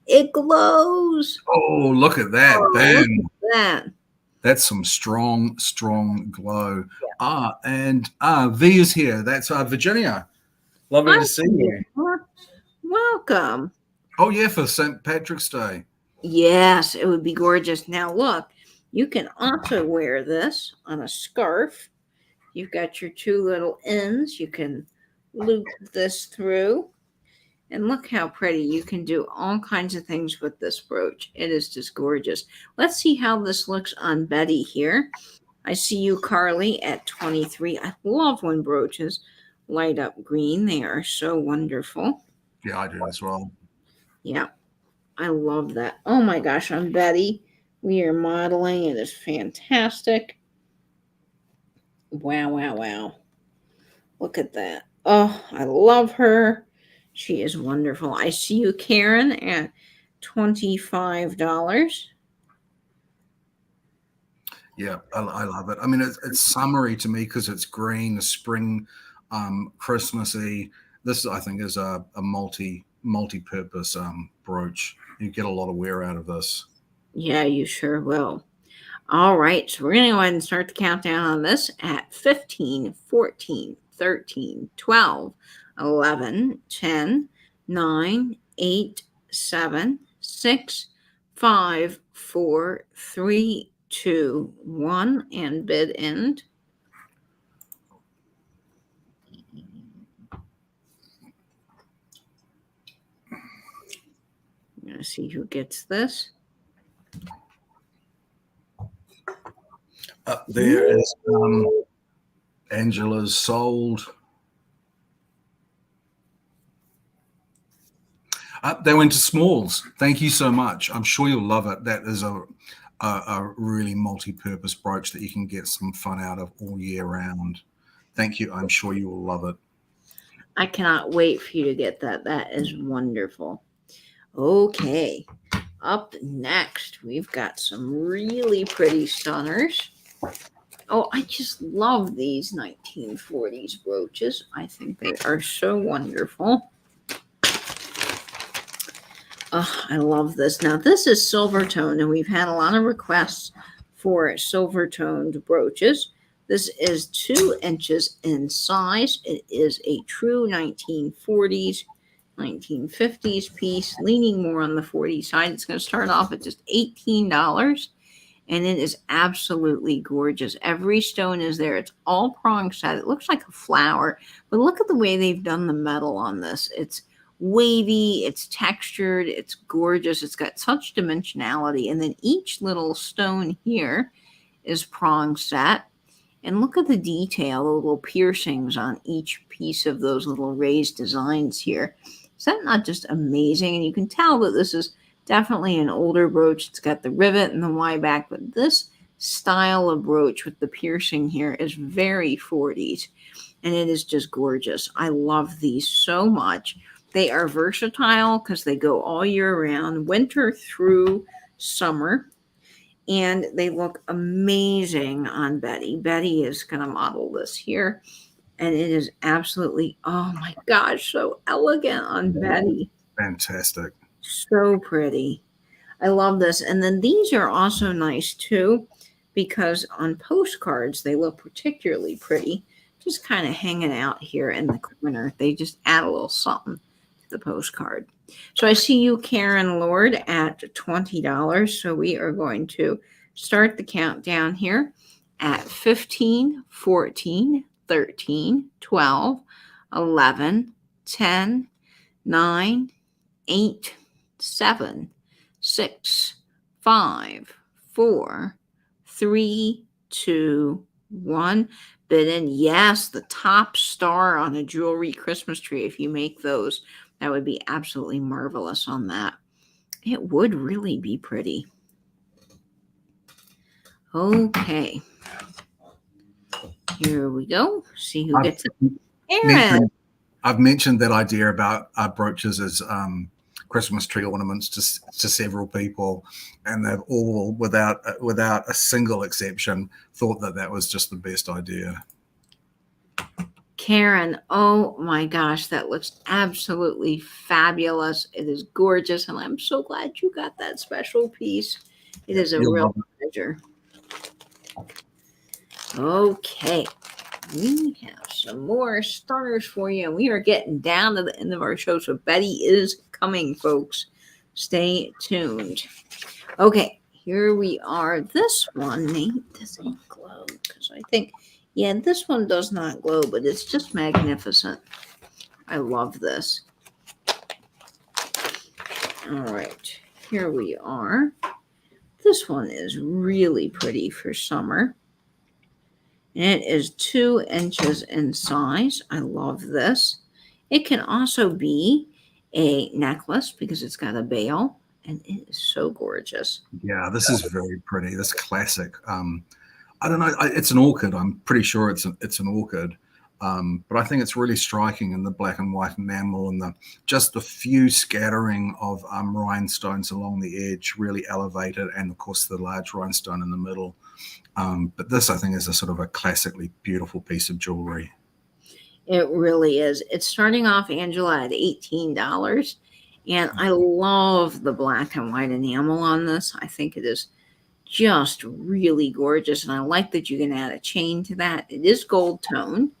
it glows. Oh, look at that. Oh, Bam. look at that. That's some strong glow. V is here. That's Virginia. Lovely to see you. Welcome. Oh, yeah, for St. Patrick's Day. Yes, it would be gorgeous. Now, look, you can also wear this on a scarf. You've got your two little ends. You can loop this through. And look how pretty. You can do all kinds of things with this brooch. It is just gorgeous. Let's see how this looks on Betty here. I see you, Carly, at 23. I love when brooches light up green. They are so wonderful. Yeah, I do as well. Yeah, I love that. Oh my gosh, on Betty, we are modeling. It is fantastic. Wow. Look at that. Oh, I love her. She is wonderful. I see you, Karen, at $25. Yeah, I love it. I mean, it's summery to me because it's green, the spring, Christmassy. This, I think, is a multi-purpose brooch. You get a lot of wear out of this. Yeah, you sure will. All right, so we're going to go ahead and start the countdown on this at 15, 14, 13, 12, 11, 10, 9, 8, 7, 6, 5, 4, 3, 2, 1, and bid end. I'm going to see who gets this. Up there is Angela's sold. They went to Smalls. Thank you so much. I'm sure you'll love it. That is a really multi-purpose brooch that you can get some fun out of all year round. Thank you. I'm sure you will love it. I cannot wait for you to get that. That is wonderful. Okay, up next, we've got some really pretty stunners. Oh, I just love these 1940s brooches. I think they are so wonderful. Oh, I love this. Now, this is silver toned, and we've had a lot of requests for silver toned brooches. This is 2 inches in size. It is a true 1940s, 1950s piece, leaning more on the 40 side. It's going to start off at just $18, and it is absolutely gorgeous. Every stone is there. It's all prong set. It looks like a flower, but look at the way they've done the metal on this. It's wavy, it's textured, it's gorgeous. It's got such dimensionality, and then each little stone here is prong set. And look at the detail, the little piercings on each piece of those little raised designs here. Is that not just amazing? And you can tell that this is definitely an older brooch. It's got the rivet and the Y back, but this style of brooch with the piercing here is very 40s, and it is just gorgeous. I love these so much. They are versatile because they go all year round, winter through summer. And they look amazing on Betty. Betty is going to model this here. And it is absolutely, oh my gosh, so elegant on Betty. Fantastic. So pretty. I love this. And then these are also nice too, because on postcards, they look particularly pretty. Just kind of hanging out here in the corner. They just add a little something to the postcard. So I see you, Karen Lord, at $20. So we are going to start the countdown here at 15, 14, 13, 12, 11, 10, 9, 8, 7, 6, 5, 4, 3, 2, 1. Bid in. Yes, the top star on a jewelry Christmas tree. If you make those, that would be absolutely marvelous on that. It would really be pretty. Okay. Here we go. See who gets it. Aaron. I've mentioned that idea about brooches as Christmas tree ornaments to several people, and they've all, without a single exception, thought that was just the best idea. Karen, oh my gosh, that looks absolutely fabulous. It is gorgeous, and I'm so glad you got that special piece. It is a real pleasure. Okay, we have some more starters for you, and we are getting down to the end of our show, so Betty is coming, folks. Stay tuned. Okay, here we are. This one, Nate, doesn't glow, because I think, yeah, this one does not glow, but it's just magnificent. I love this. All right, here we are. This one is really pretty for summer. And it is 2 inches in size. I love this. It can also be a necklace because it's got a bail, and it is so gorgeous. Yeah, this is very pretty. This classic. I don't know. It's an orchid. I'm pretty sure it's an orchid. But I think it's really striking in the black and white enamel and just the few scattering of rhinestones along the edge really elevate it, and of course the large rhinestone in the middle. But this, I think, is a sort of a classically beautiful piece of jewelry. It really is. It's starting off, Angela, at $18. And I love the black and white enamel on this. I think it is just really gorgeous. And I like that you can add a chain to that. It is gold tone.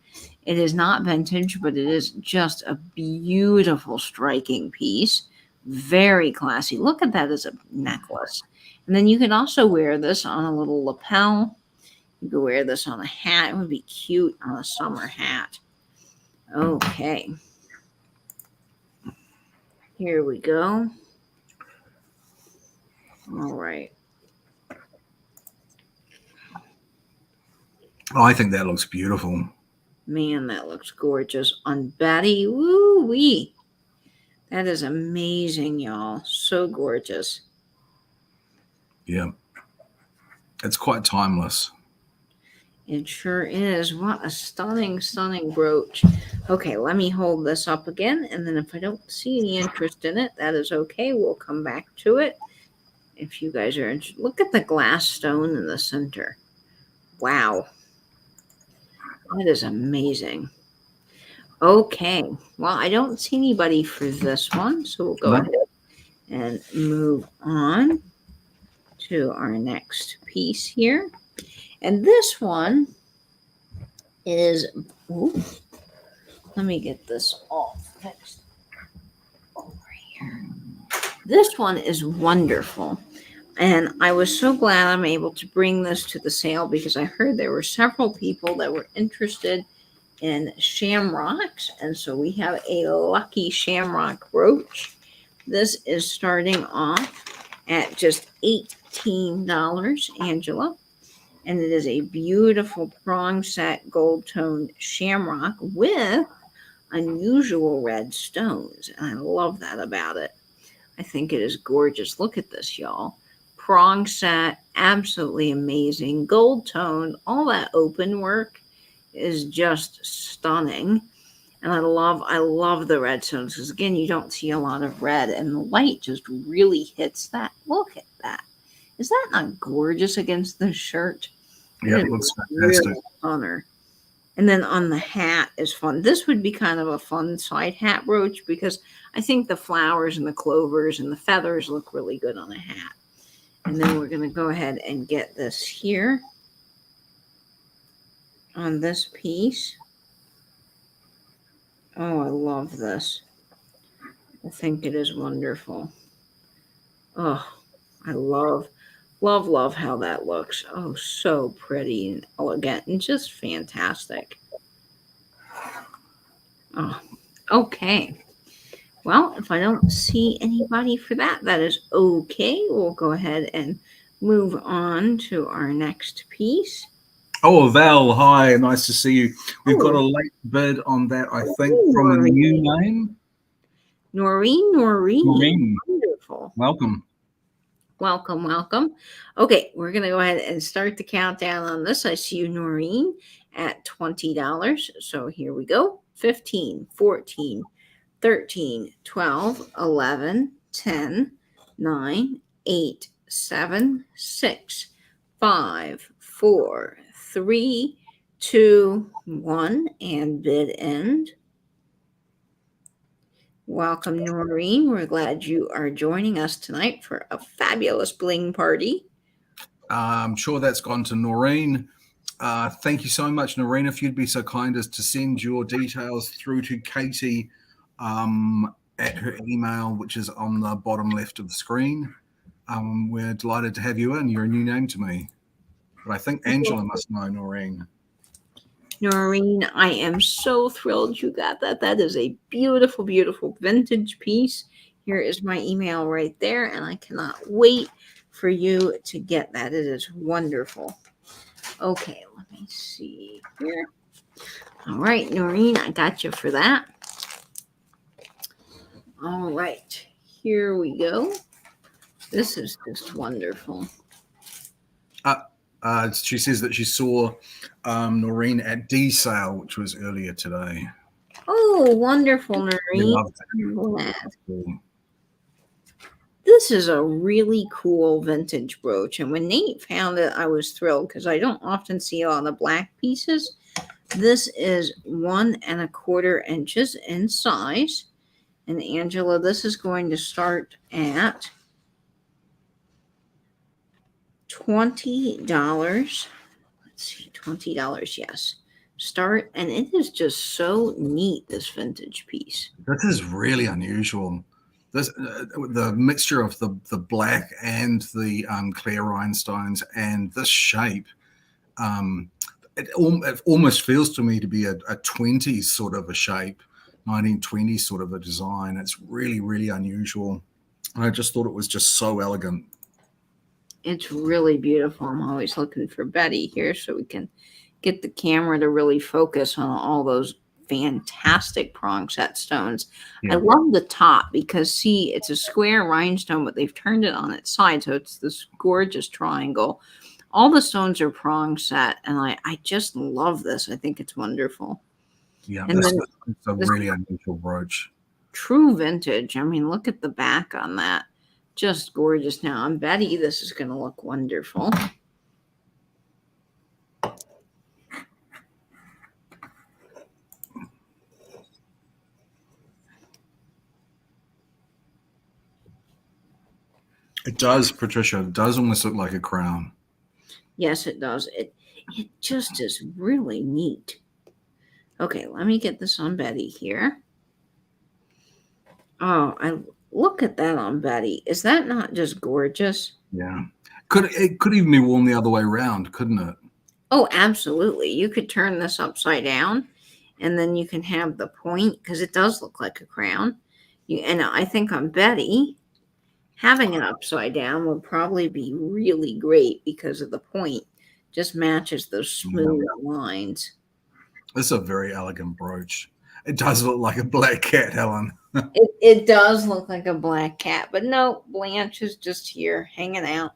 It is not vintage, but it is just a beautiful, striking piece. Very classy. Look at that as a necklace. And then you can also wear this on a little lapel. You could wear this on a hat. It would be cute on a summer hat. Okay. Here we go. All right. Oh, I think that looks beautiful. Man, that looks gorgeous on Betty. Woo-wee. That is amazing, y'all. So gorgeous. Yeah. It's quite timeless. It sure is. What a stunning, stunning brooch. Okay, let me hold this up again. And then if I don't see any interest in it, that is okay. We'll come back to it. If you guys are interested. Look at the glass stone in the center. Wow. That is amazing. Okay. Well, I don't see anybody for this one. So we'll go ahead and move on to our next piece here. And this one is, let me get this off next over here. This one is wonderful. And I was so glad I'm able to bring this to the sale because I heard there were several people that were interested in shamrocks. And so we have a lucky shamrock brooch. This is starting off at just $18, Angela. And it is a beautiful prong set gold toned shamrock with unusual red stones. And I love that about it. I think it is gorgeous. Look at this, y'all. Prong set, absolutely amazing. Gold toned, all that open work is just stunning. And I love the red stones because, again, you don't see a lot of red. And the light just really hits that. Look at that. Is that not gorgeous against the shirt? Yeah, it looks fantastic. Really funner. And then on the hat is fun. This would be kind of a fun side hat brooch because I think the flowers and the clovers and the feathers look really good on a hat. And then we're going to go ahead and get this here on this piece. Oh, I love this. I think it is wonderful. Oh, I love how that looks. Oh, so pretty and elegant and just fantastic. Oh, okay. Well, if I don't see anybody for that, that is okay. We'll go ahead and move on to our next piece. Oh, Val, hi. Nice to see you. We've got a late bid on that, I think, from a new name. Noreen. Wonderful. Welcome. Okay, we're going to go ahead and start the countdown on this. I see you, Noreen, at $20. So here we go. 15, 14, 13, 12, 11, 10, 9, 8, 7, 6, 5, 4, 3, 2, 1, and bid end. Welcome, Noreen. We're glad you are joining us tonight for a fabulous bling party. I'm sure that's gone to Noreen. Thank you so much, Noreen. If you'd be so kind as to send your details through to Katie at her email, which is on the bottom left of the screen. We're delighted to have you in. You're a new name to me. But I think Angela must know Noreen. Noreen, I am so thrilled you got that. That is a beautiful, beautiful vintage piece. Here is my email right there, and I cannot wait for you to get that. It is wonderful. Okay, let me see here. All right, Noreen, I got you for that. All right, here we go. This is just wonderful. She says that she saw Noreen at D sale, which was earlier today. Oh, wonderful, Noreen. I'm glad. This is a really cool vintage brooch. And when Nate found it, I was thrilled because I don't often see a lot of black pieces. This is 1 1/4 inches in size. And Angela, this is going to start at $20. Let's see, $20, yes. Start, and it is just so neat, this vintage piece. This is really unusual. This the mixture of the black and the clear rhinestones and this shape. It almost feels to me to be a 20s sort of a shape, 1920s sort of a design. It's really, really unusual. And I just thought it was just so elegant. It's really beautiful. I'm always looking for Betty here so we can get the camera to really focus on all those fantastic prong set stones. Yeah. I love the top because, see, it's a square rhinestone, but they've turned it on its side, so it's this gorgeous triangle. All the stones are prong set, and I just love this. I think it's wonderful. Yeah, and it's a really unusual brooch. True vintage. I mean, look at the back on that. Just gorgeous. Now, on Betty, this is going to look wonderful. It does, Patricia. It does almost look like a crown. Yes, it does. It just is really neat. Okay, let me get this on Betty here. Oh, I look at that on Betty. Is that not just gorgeous? Yeah. It could even be worn the other way around, couldn't it? Oh, absolutely. You could turn this upside down, and then you can have the point, because it does look like a crown. And I think on Betty, having it upside down would probably be really great because of the point. Just matches those smooth lines. This is a very elegant brooch. It does look like a black cat, Helen. It does look like a black cat, but no, Blanche is just here hanging out,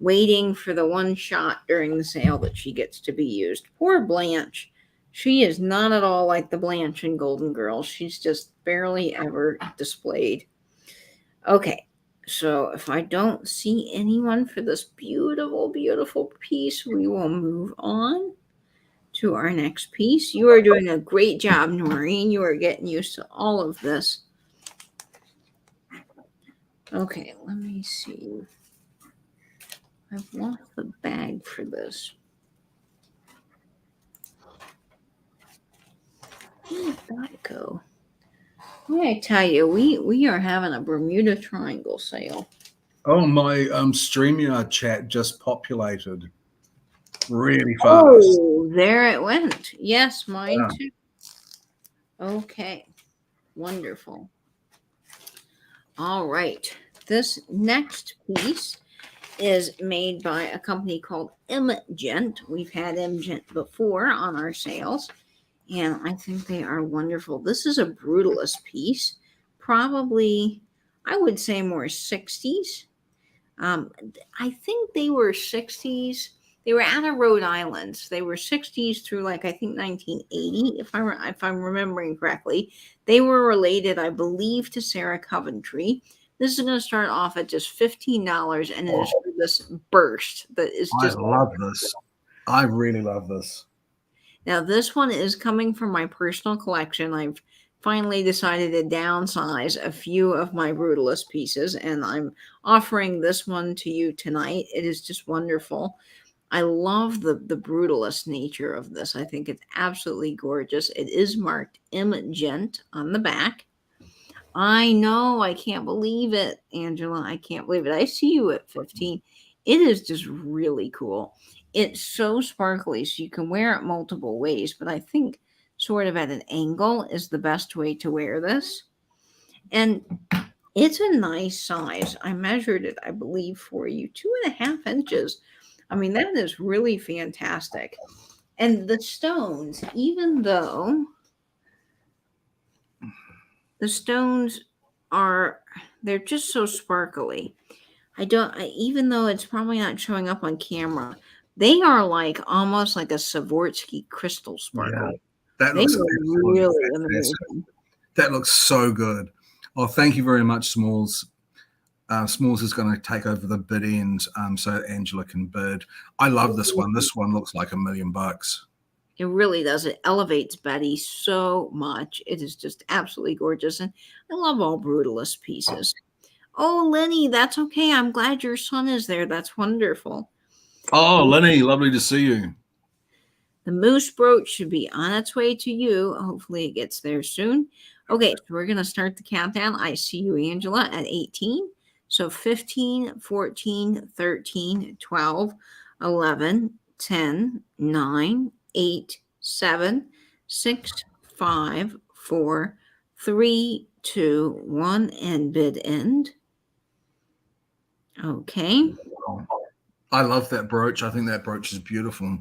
waiting for the one shot during the sale that she gets to be used. Poor Blanche. She is not at all like the Blanche in Golden Girls. She's just barely ever displayed. Okay, so if I don't see anyone for this beautiful, beautiful piece, we will move on to our next piece. You are doing a great job, Noreen. You are getting used to all of this. Okay, let me see. I've lost the bag for this. Where did that go? I tell you, we are having a Bermuda Triangle sale. Oh, my StreamYard chat just populated really fast. Oh, there it went. Yes, mine too. Okay, wonderful. All right, this next piece is made by a company called Imgent. We've had Imgent before on our sales, and I think they are wonderful. This is a brutalist piece, probably, I would say more 60s. I think they were 60s They were out of Rhode Island. They were 60s through like I think 1980, if I'm remembering correctly. They were related, I believe, to Sarah Coventry. This is going to start off at just $15, and it is for this burst that is I just. love this. I really love this. Now, this one is coming from my personal collection. I've finally decided to downsize a few of my Brutalist pieces, and I'm offering this one to you tonight. It is just wonderful. I love the Brutalist nature of this. I think it's absolutely gorgeous. It is marked Imgent on the back. I know. I can't believe it, Angela. I can't believe it. I see you at 15. It is just really cool. It's so sparkly, so you can wear it multiple ways, but I think sort of at an angle is the best way to wear this. And it's a nice size. I measured it, I believe, for you, 2.5 inches. I mean, that is really fantastic. And the stones, even though the stones they're just so sparkly. Even though it's probably not showing up on camera, they are like almost like a Swarovski crystal sparkle. Yeah, that They looks are really amazing. That looks so good. Oh, thank you very much, Smalls. Smalls is going to take over the bid end so Angela can bid. I love this one. This one looks like $1 million. It really does. It elevates Betty so much. It is just absolutely gorgeous. And I love all Brutalist pieces. Oh, Lenny, that's okay. I'm glad your son is there. That's wonderful. Oh, Lenny, lovely to see you. The moose brooch should be on its way to you. Hopefully it gets there soon. Okay, so we're going to start the countdown. I see you, Angela, at 18. So 15, 14, 13, 12, 11, 10, 9, 8, 7, 6, 5, 4, 3, 2, 1, and bid end. Okay. I love that brooch. I think that brooch is beautiful.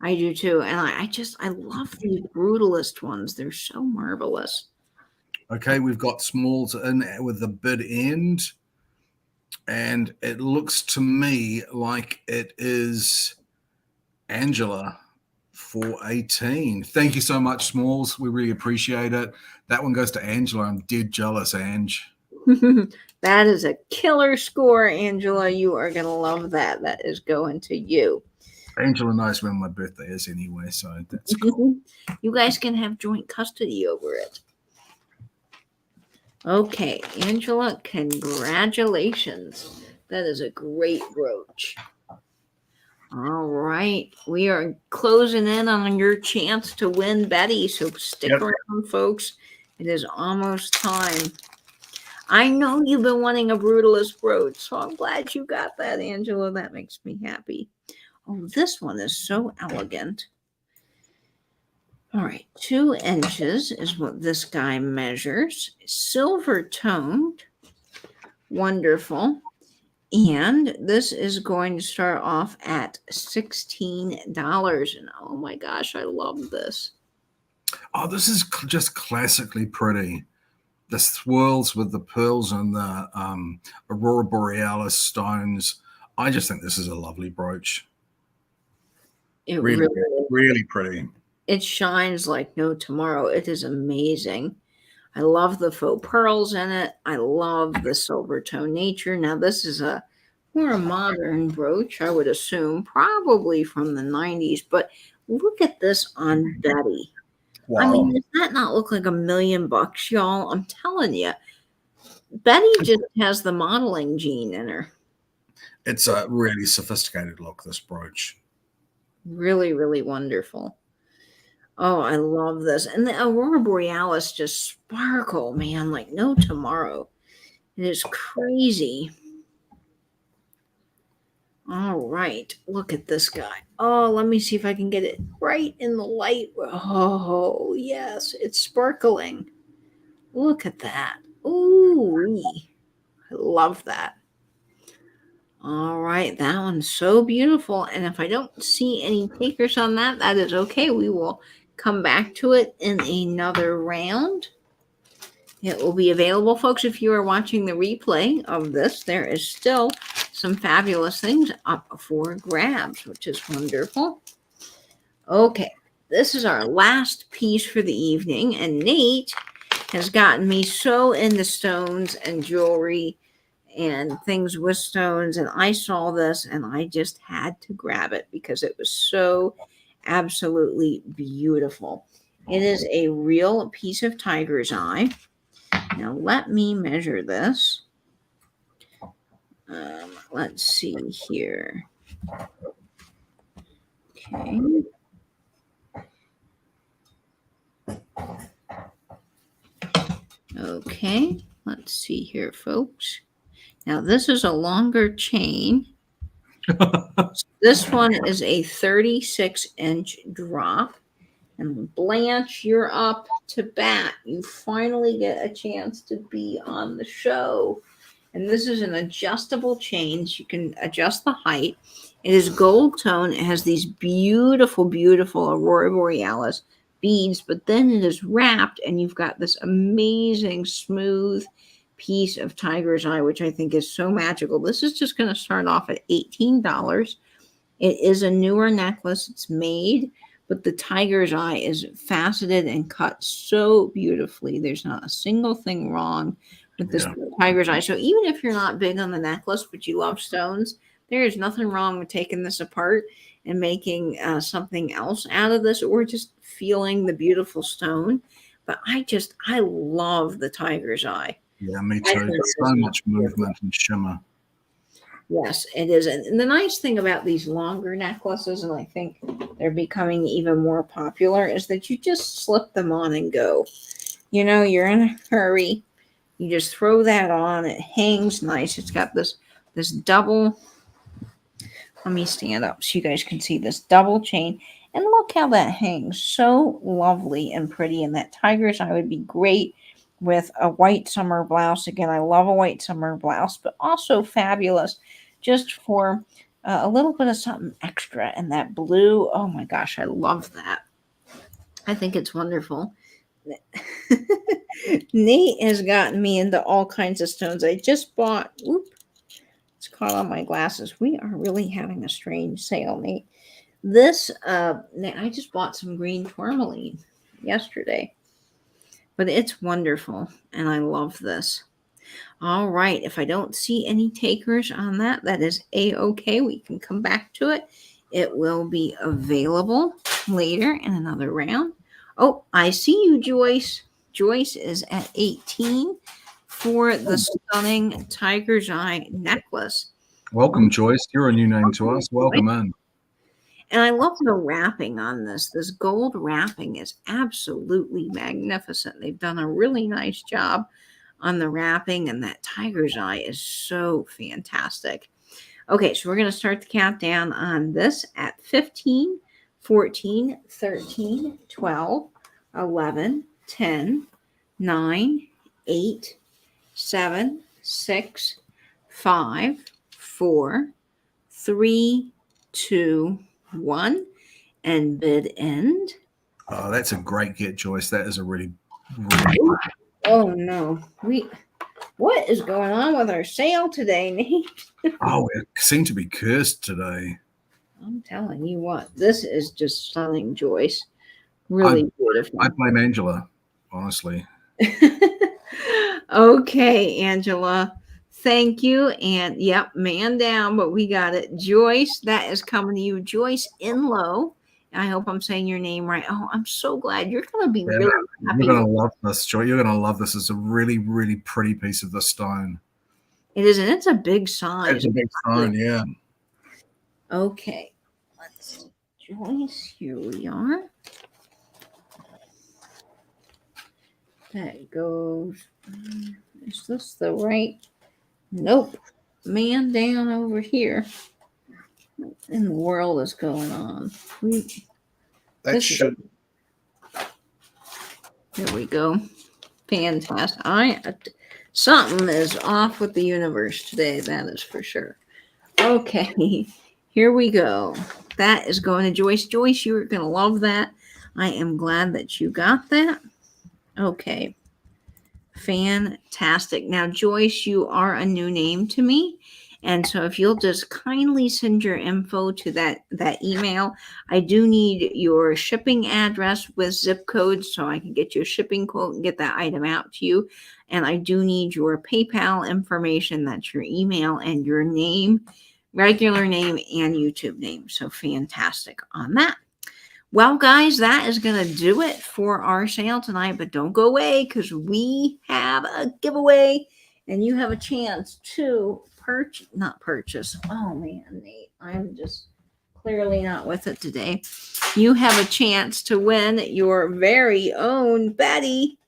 I do too. And I love these Brutalist ones. They're so marvelous. Okay, we've got Smalls in with the bid end. And it looks to me like it is Angela for 18. Thank you so much, Smalls. We really appreciate it. That one goes to Angela. I'm dead jealous, Ange. That is a killer score, Angela. You are going to love that. That is going to you. Angela knows when my birthday is anyway, so that's cool. You guys can have joint custody over it. Okay, Angela, congratulations. That is a great brooch. All right. We are closing in on your chance to win Betty, so stick around, folks. It is almost time. I know you've been wanting a Brutalist brooch, so I'm glad you got that, Angela. That makes me happy. Oh, this one is so elegant. All right, 2 inches is what this guy measures. Silver toned. Wonderful. And this is going to start off at $16. And oh my gosh, I love this. Oh, this is just classically pretty. The swirls with the pearls and the Aurora Borealis stones. I just think this is a lovely brooch. It really pretty. It shines like no tomorrow. It is amazing. I love the faux pearls in it. I love the silver tone nature. Now, this is a more modern brooch, I would assume, probably from the 90s. But look at this on Betty. Wow. I mean, does that not look like $1 million, y'all? I'm telling you. Betty just has the modeling gene in her. It's a really sophisticated look, this brooch. Really, really wonderful. Oh, I love this. And the Aurora Borealis just sparkle, man, like no tomorrow. It is crazy. All right. Look at this guy. Oh, let me see if I can get it right in the light. Oh, yes. It's sparkling. Look at that. Ooh, I love that. All right. That one's so beautiful. And if I don't see any takers on that, that is okay. We will come back to it in another round. It will be available, folks, if you are watching the replay of this. There is still some fabulous things up for grabs, which is wonderful. Okay, this is our last piece for the evening, and Nate has gotten me so into stones and jewelry and things with stones, and I saw this and I just had to grab it because it was so absolutely beautiful. It is a real piece of tiger's eye. Now let me measure this. Let's see here. Okay. Okay, let's see here, folks. Now this is a longer chain. This one is a 36-inch drop. And Blanche, you're up to bat. You finally get a chance to be on the show. And this is an adjustable chain. So you can adjust the height. It is gold tone. It has these beautiful, beautiful Aurora Borealis beads, but then it is wrapped and you've got this amazing smooth piece of tiger's eye, which I think is so magical. This is just going to start off at $18. It is a newer necklace. It's made, but the tiger's eye is faceted and cut so beautifully. There's not a single thing wrong with this tiger's eye. So even if you're not big on the necklace, but you love stones, there is nothing wrong with taking this apart and making something else out of this, or just feeling the beautiful stone. But I love the tiger's eye. Yeah, me too. So much movement and shimmer. Yes, it is. And the nice thing about these longer necklaces, and I think they're becoming even more popular, is that you just slip them on and go. You know, you're in a hurry. You just throw that on. It hangs nice. It's got this double. Let me stand up so you guys can see this double chain. And look how that hangs. So lovely and pretty. And that tiger's eye would be great with a white summer blouse. Again, I love a white summer blouse, but also fabulous just for a little bit of something extra. And that blue, oh my gosh, I love that. I think it's wonderful. Nate has gotten me into all kinds of stones. I just bought, it's caught on my glasses. We are really having a strange sale, Nate. This, I just bought some green tourmaline yesterday, but it's wonderful, and I love this. All right, if I don't see any takers on that, that is A-okay. We can come back to it. It will be available later in another round. Oh, I see you, Joyce. Joyce is at 18 for the stunning tiger's eye necklace. Welcome, Joyce. You're a new name to us. Welcome in. And I love the wrapping on this. This gold wrapping is absolutely magnificent. They've done a really nice job on the wrapping, and that tiger's eye is so fantastic. Okay, so we're going to start the countdown on this at 15, 14, 13, 12, 11, 10, 9, 8, 7, 6, 5, 4, 3, 2, 1, and bid end. Oh, that's a great get, Joyce. That is a really Oh no, what is going on with our sale today, Nate? Oh, it seemed to be cursed today. I'm telling you what, this is just stunning, Joyce. Really beautiful. I blame Angela, honestly. Okay, Angela. Thank you. And yep, man down, but we got it. Joyce, that is coming to you. Joyce Inlow. I hope I'm saying your name right. Oh, I'm so glad. You're going to be really happy. You're going to love this, Joy. You're going to love this. It's a really, really pretty piece of the stone. It is, and it's a big size. It's a big stone, yeah. Okay. Let's see. Joyce, here we are. That goes. Is this the right? Nope. Man down over here. What in the world is going on? That should. There we go. Fantastic. Something is off with the universe today, that is for sure. Okay, here we go. That is going to Joyce. Joyce, you're going to love that. I am glad that you got that. Okay. Fantastic. Now, Joyce, you are a new name to me, And so if you'll just kindly send your info to that email, I do need your shipping address with zip code so I can get you a shipping quote and get that item out to you. And I do need your PayPal information. That's your email and your name, regular name and YouTube name. So fantastic on that. Well, guys, that is going to do it for our sale tonight, but don't go away because we have a giveaway and you have a chance to not purchase. Oh man, Nate, I'm just clearly not with it today. You have a chance to win your very own Betty.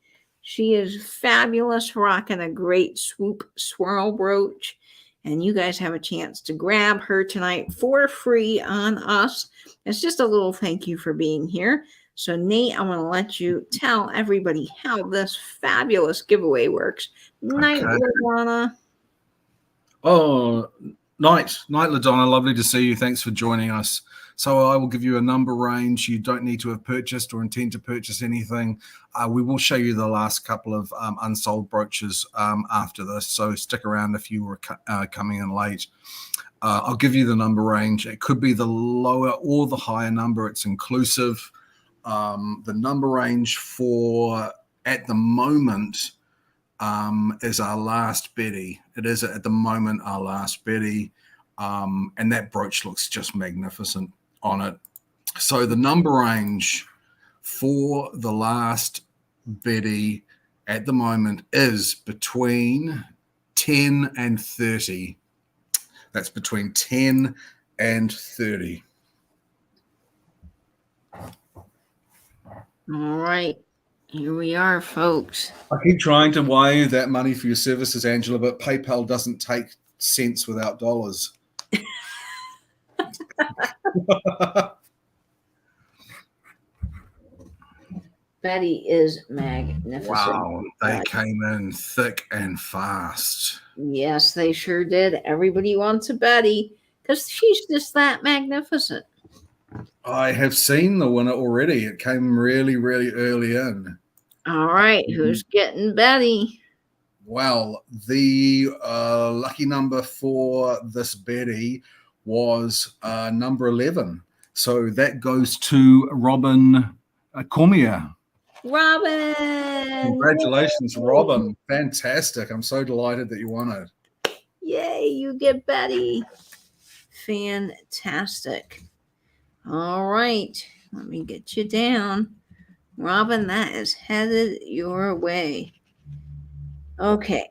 She is fabulous, rocking a great swoop swirl brooch. And you guys have a chance to grab her tonight for free on us. It's just a little thank you for being here. So, Nate, I want to let you tell everybody how this fabulous giveaway works. Night, LaDonna. Oh, night, LaDonna. Lovely to see you. Thanks for joining us. So I will give you a number range. You don't need to have purchased or intend to purchase anything. We will show you the last couple of unsold brooches after this. So stick around if you were coming in late. I'll give you the number range. It could be the lower or the higher number. It's inclusive. The number range for at the moment is our last Betty. It is at the moment our last Betty. And that brooch looks just magnificent on it. So the number range for the last Betty at the moment is between 10 and 30. That's between 10 and 30. All right. Here we are, folks. I keep trying to wire you that money for your services, Angela, but PayPal doesn't take cents without dollars. Betty is magnificent. Wow, they came in thick and fast. Yes, they sure did. Everybody wants a Betty because she's just that magnificent. I have seen the winner already. It came really, really early in. All right, who's getting Betty? Well, the lucky number for this Betty was number 11. So that goes to Robin Cormier. Robin! Congratulations, Yay! Robin. Fantastic. I'm so delighted that you won it. Yay, you get Betty. Fantastic. All right, let me get you down. Robin, that is headed your way. Okay,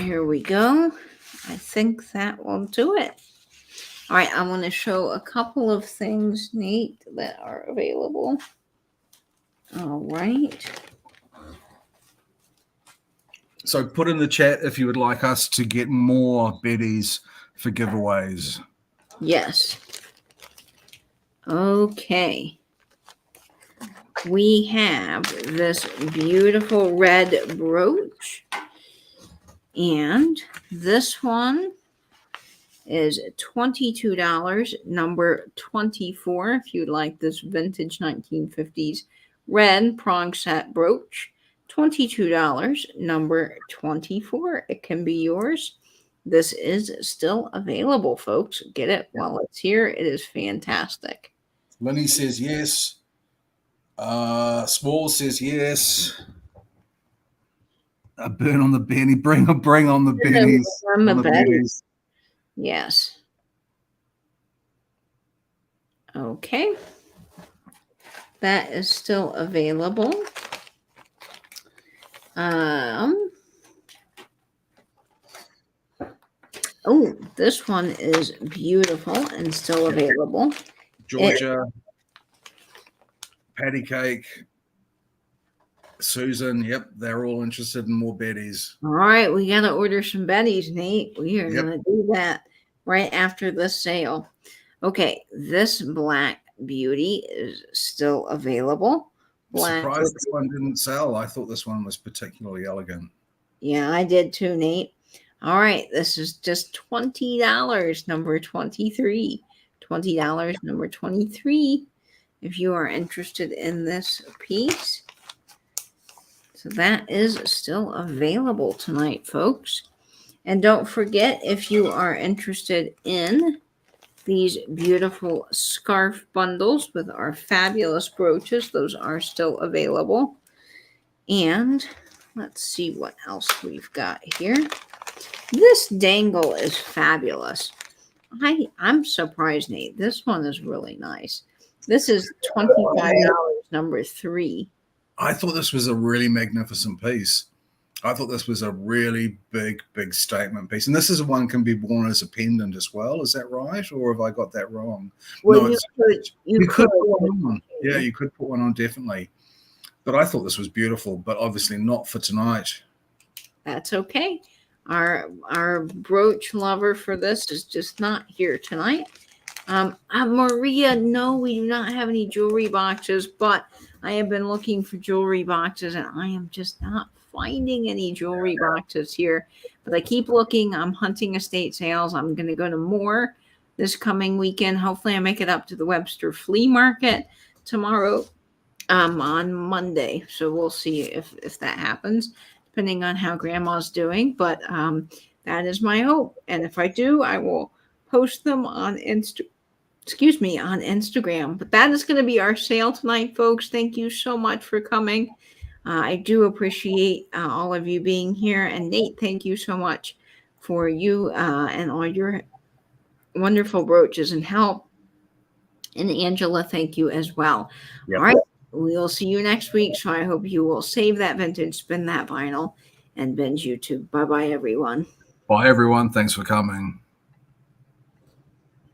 here we go. I think that will do it. All right, I want to show a couple of things, Nate, that are available. All right. So put in the chat if you would like us to get more Bettys for giveaways. Yes. Okay. We have this beautiful red brooch. And this one is $22, number 24, if you'd like this vintage 1950s red prong set brooch. $22, number 24. It can be yours. This is still available, folks. Get it while it's here. It is fantastic. Lenny says yes. Small says yes. A burn on the Benny. Bring on the Bennies. On the Bennies. Yes. Okay. That is still available. Oh, this one is beautiful and still available. Georgia, Patty Cake, Susan, yep, they're all interested in more Bettys. All right, we got to order some Bettys, Nate. We are going to do that right after the sale. Okay, this black beauty is still available. Black. Surprised this one didn't sell. I thought this one was particularly elegant. Yeah, I did too, Nate. All right, this is just $20, number 23. $20, number 23, if you are interested in this piece. So that is still available tonight, folks. And don't forget, if you are interested in these beautiful scarf bundles with our fabulous brooches, those are still available. And let's see what else we've got here. This dangle is fabulous. I'm surprised, Nate. This one is really nice. This is $25, number 3. I thought this was a really magnificent piece. I thought this was a really big statement piece. And this is one can be worn as a pendant as well. Is that right? Or have I got that wrong? Well, No, you could put one on. Yeah, you could put one on, definitely. But I thought this was beautiful, but obviously not for tonight. That's okay. Our brooch lover for this is just not here tonight. Maria, no, we do not have any jewelry boxes, but I have been looking for jewelry boxes and I am just not finding any jewelry boxes here. But I keep looking. I'm hunting estate sales. I'm going to go to more this coming weekend. Hopefully I make it up to the Webster Flea Market tomorrow on Monday. So we'll see if that happens, depending on how grandma's doing. But that is my hope. And if I do, I will post them on Instagram. But that is going to be our sale tonight, folks. Thank you so much for coming. I do appreciate all of you being here. And Nate, thank you so much for you and all your wonderful brooches and help. And Angela, thank you as well. Yep. All right. We'll see you next week. So I hope you will save that vintage, spin that vinyl, and binge YouTube. Bye-bye, everyone. Bye, everyone. Thanks for coming.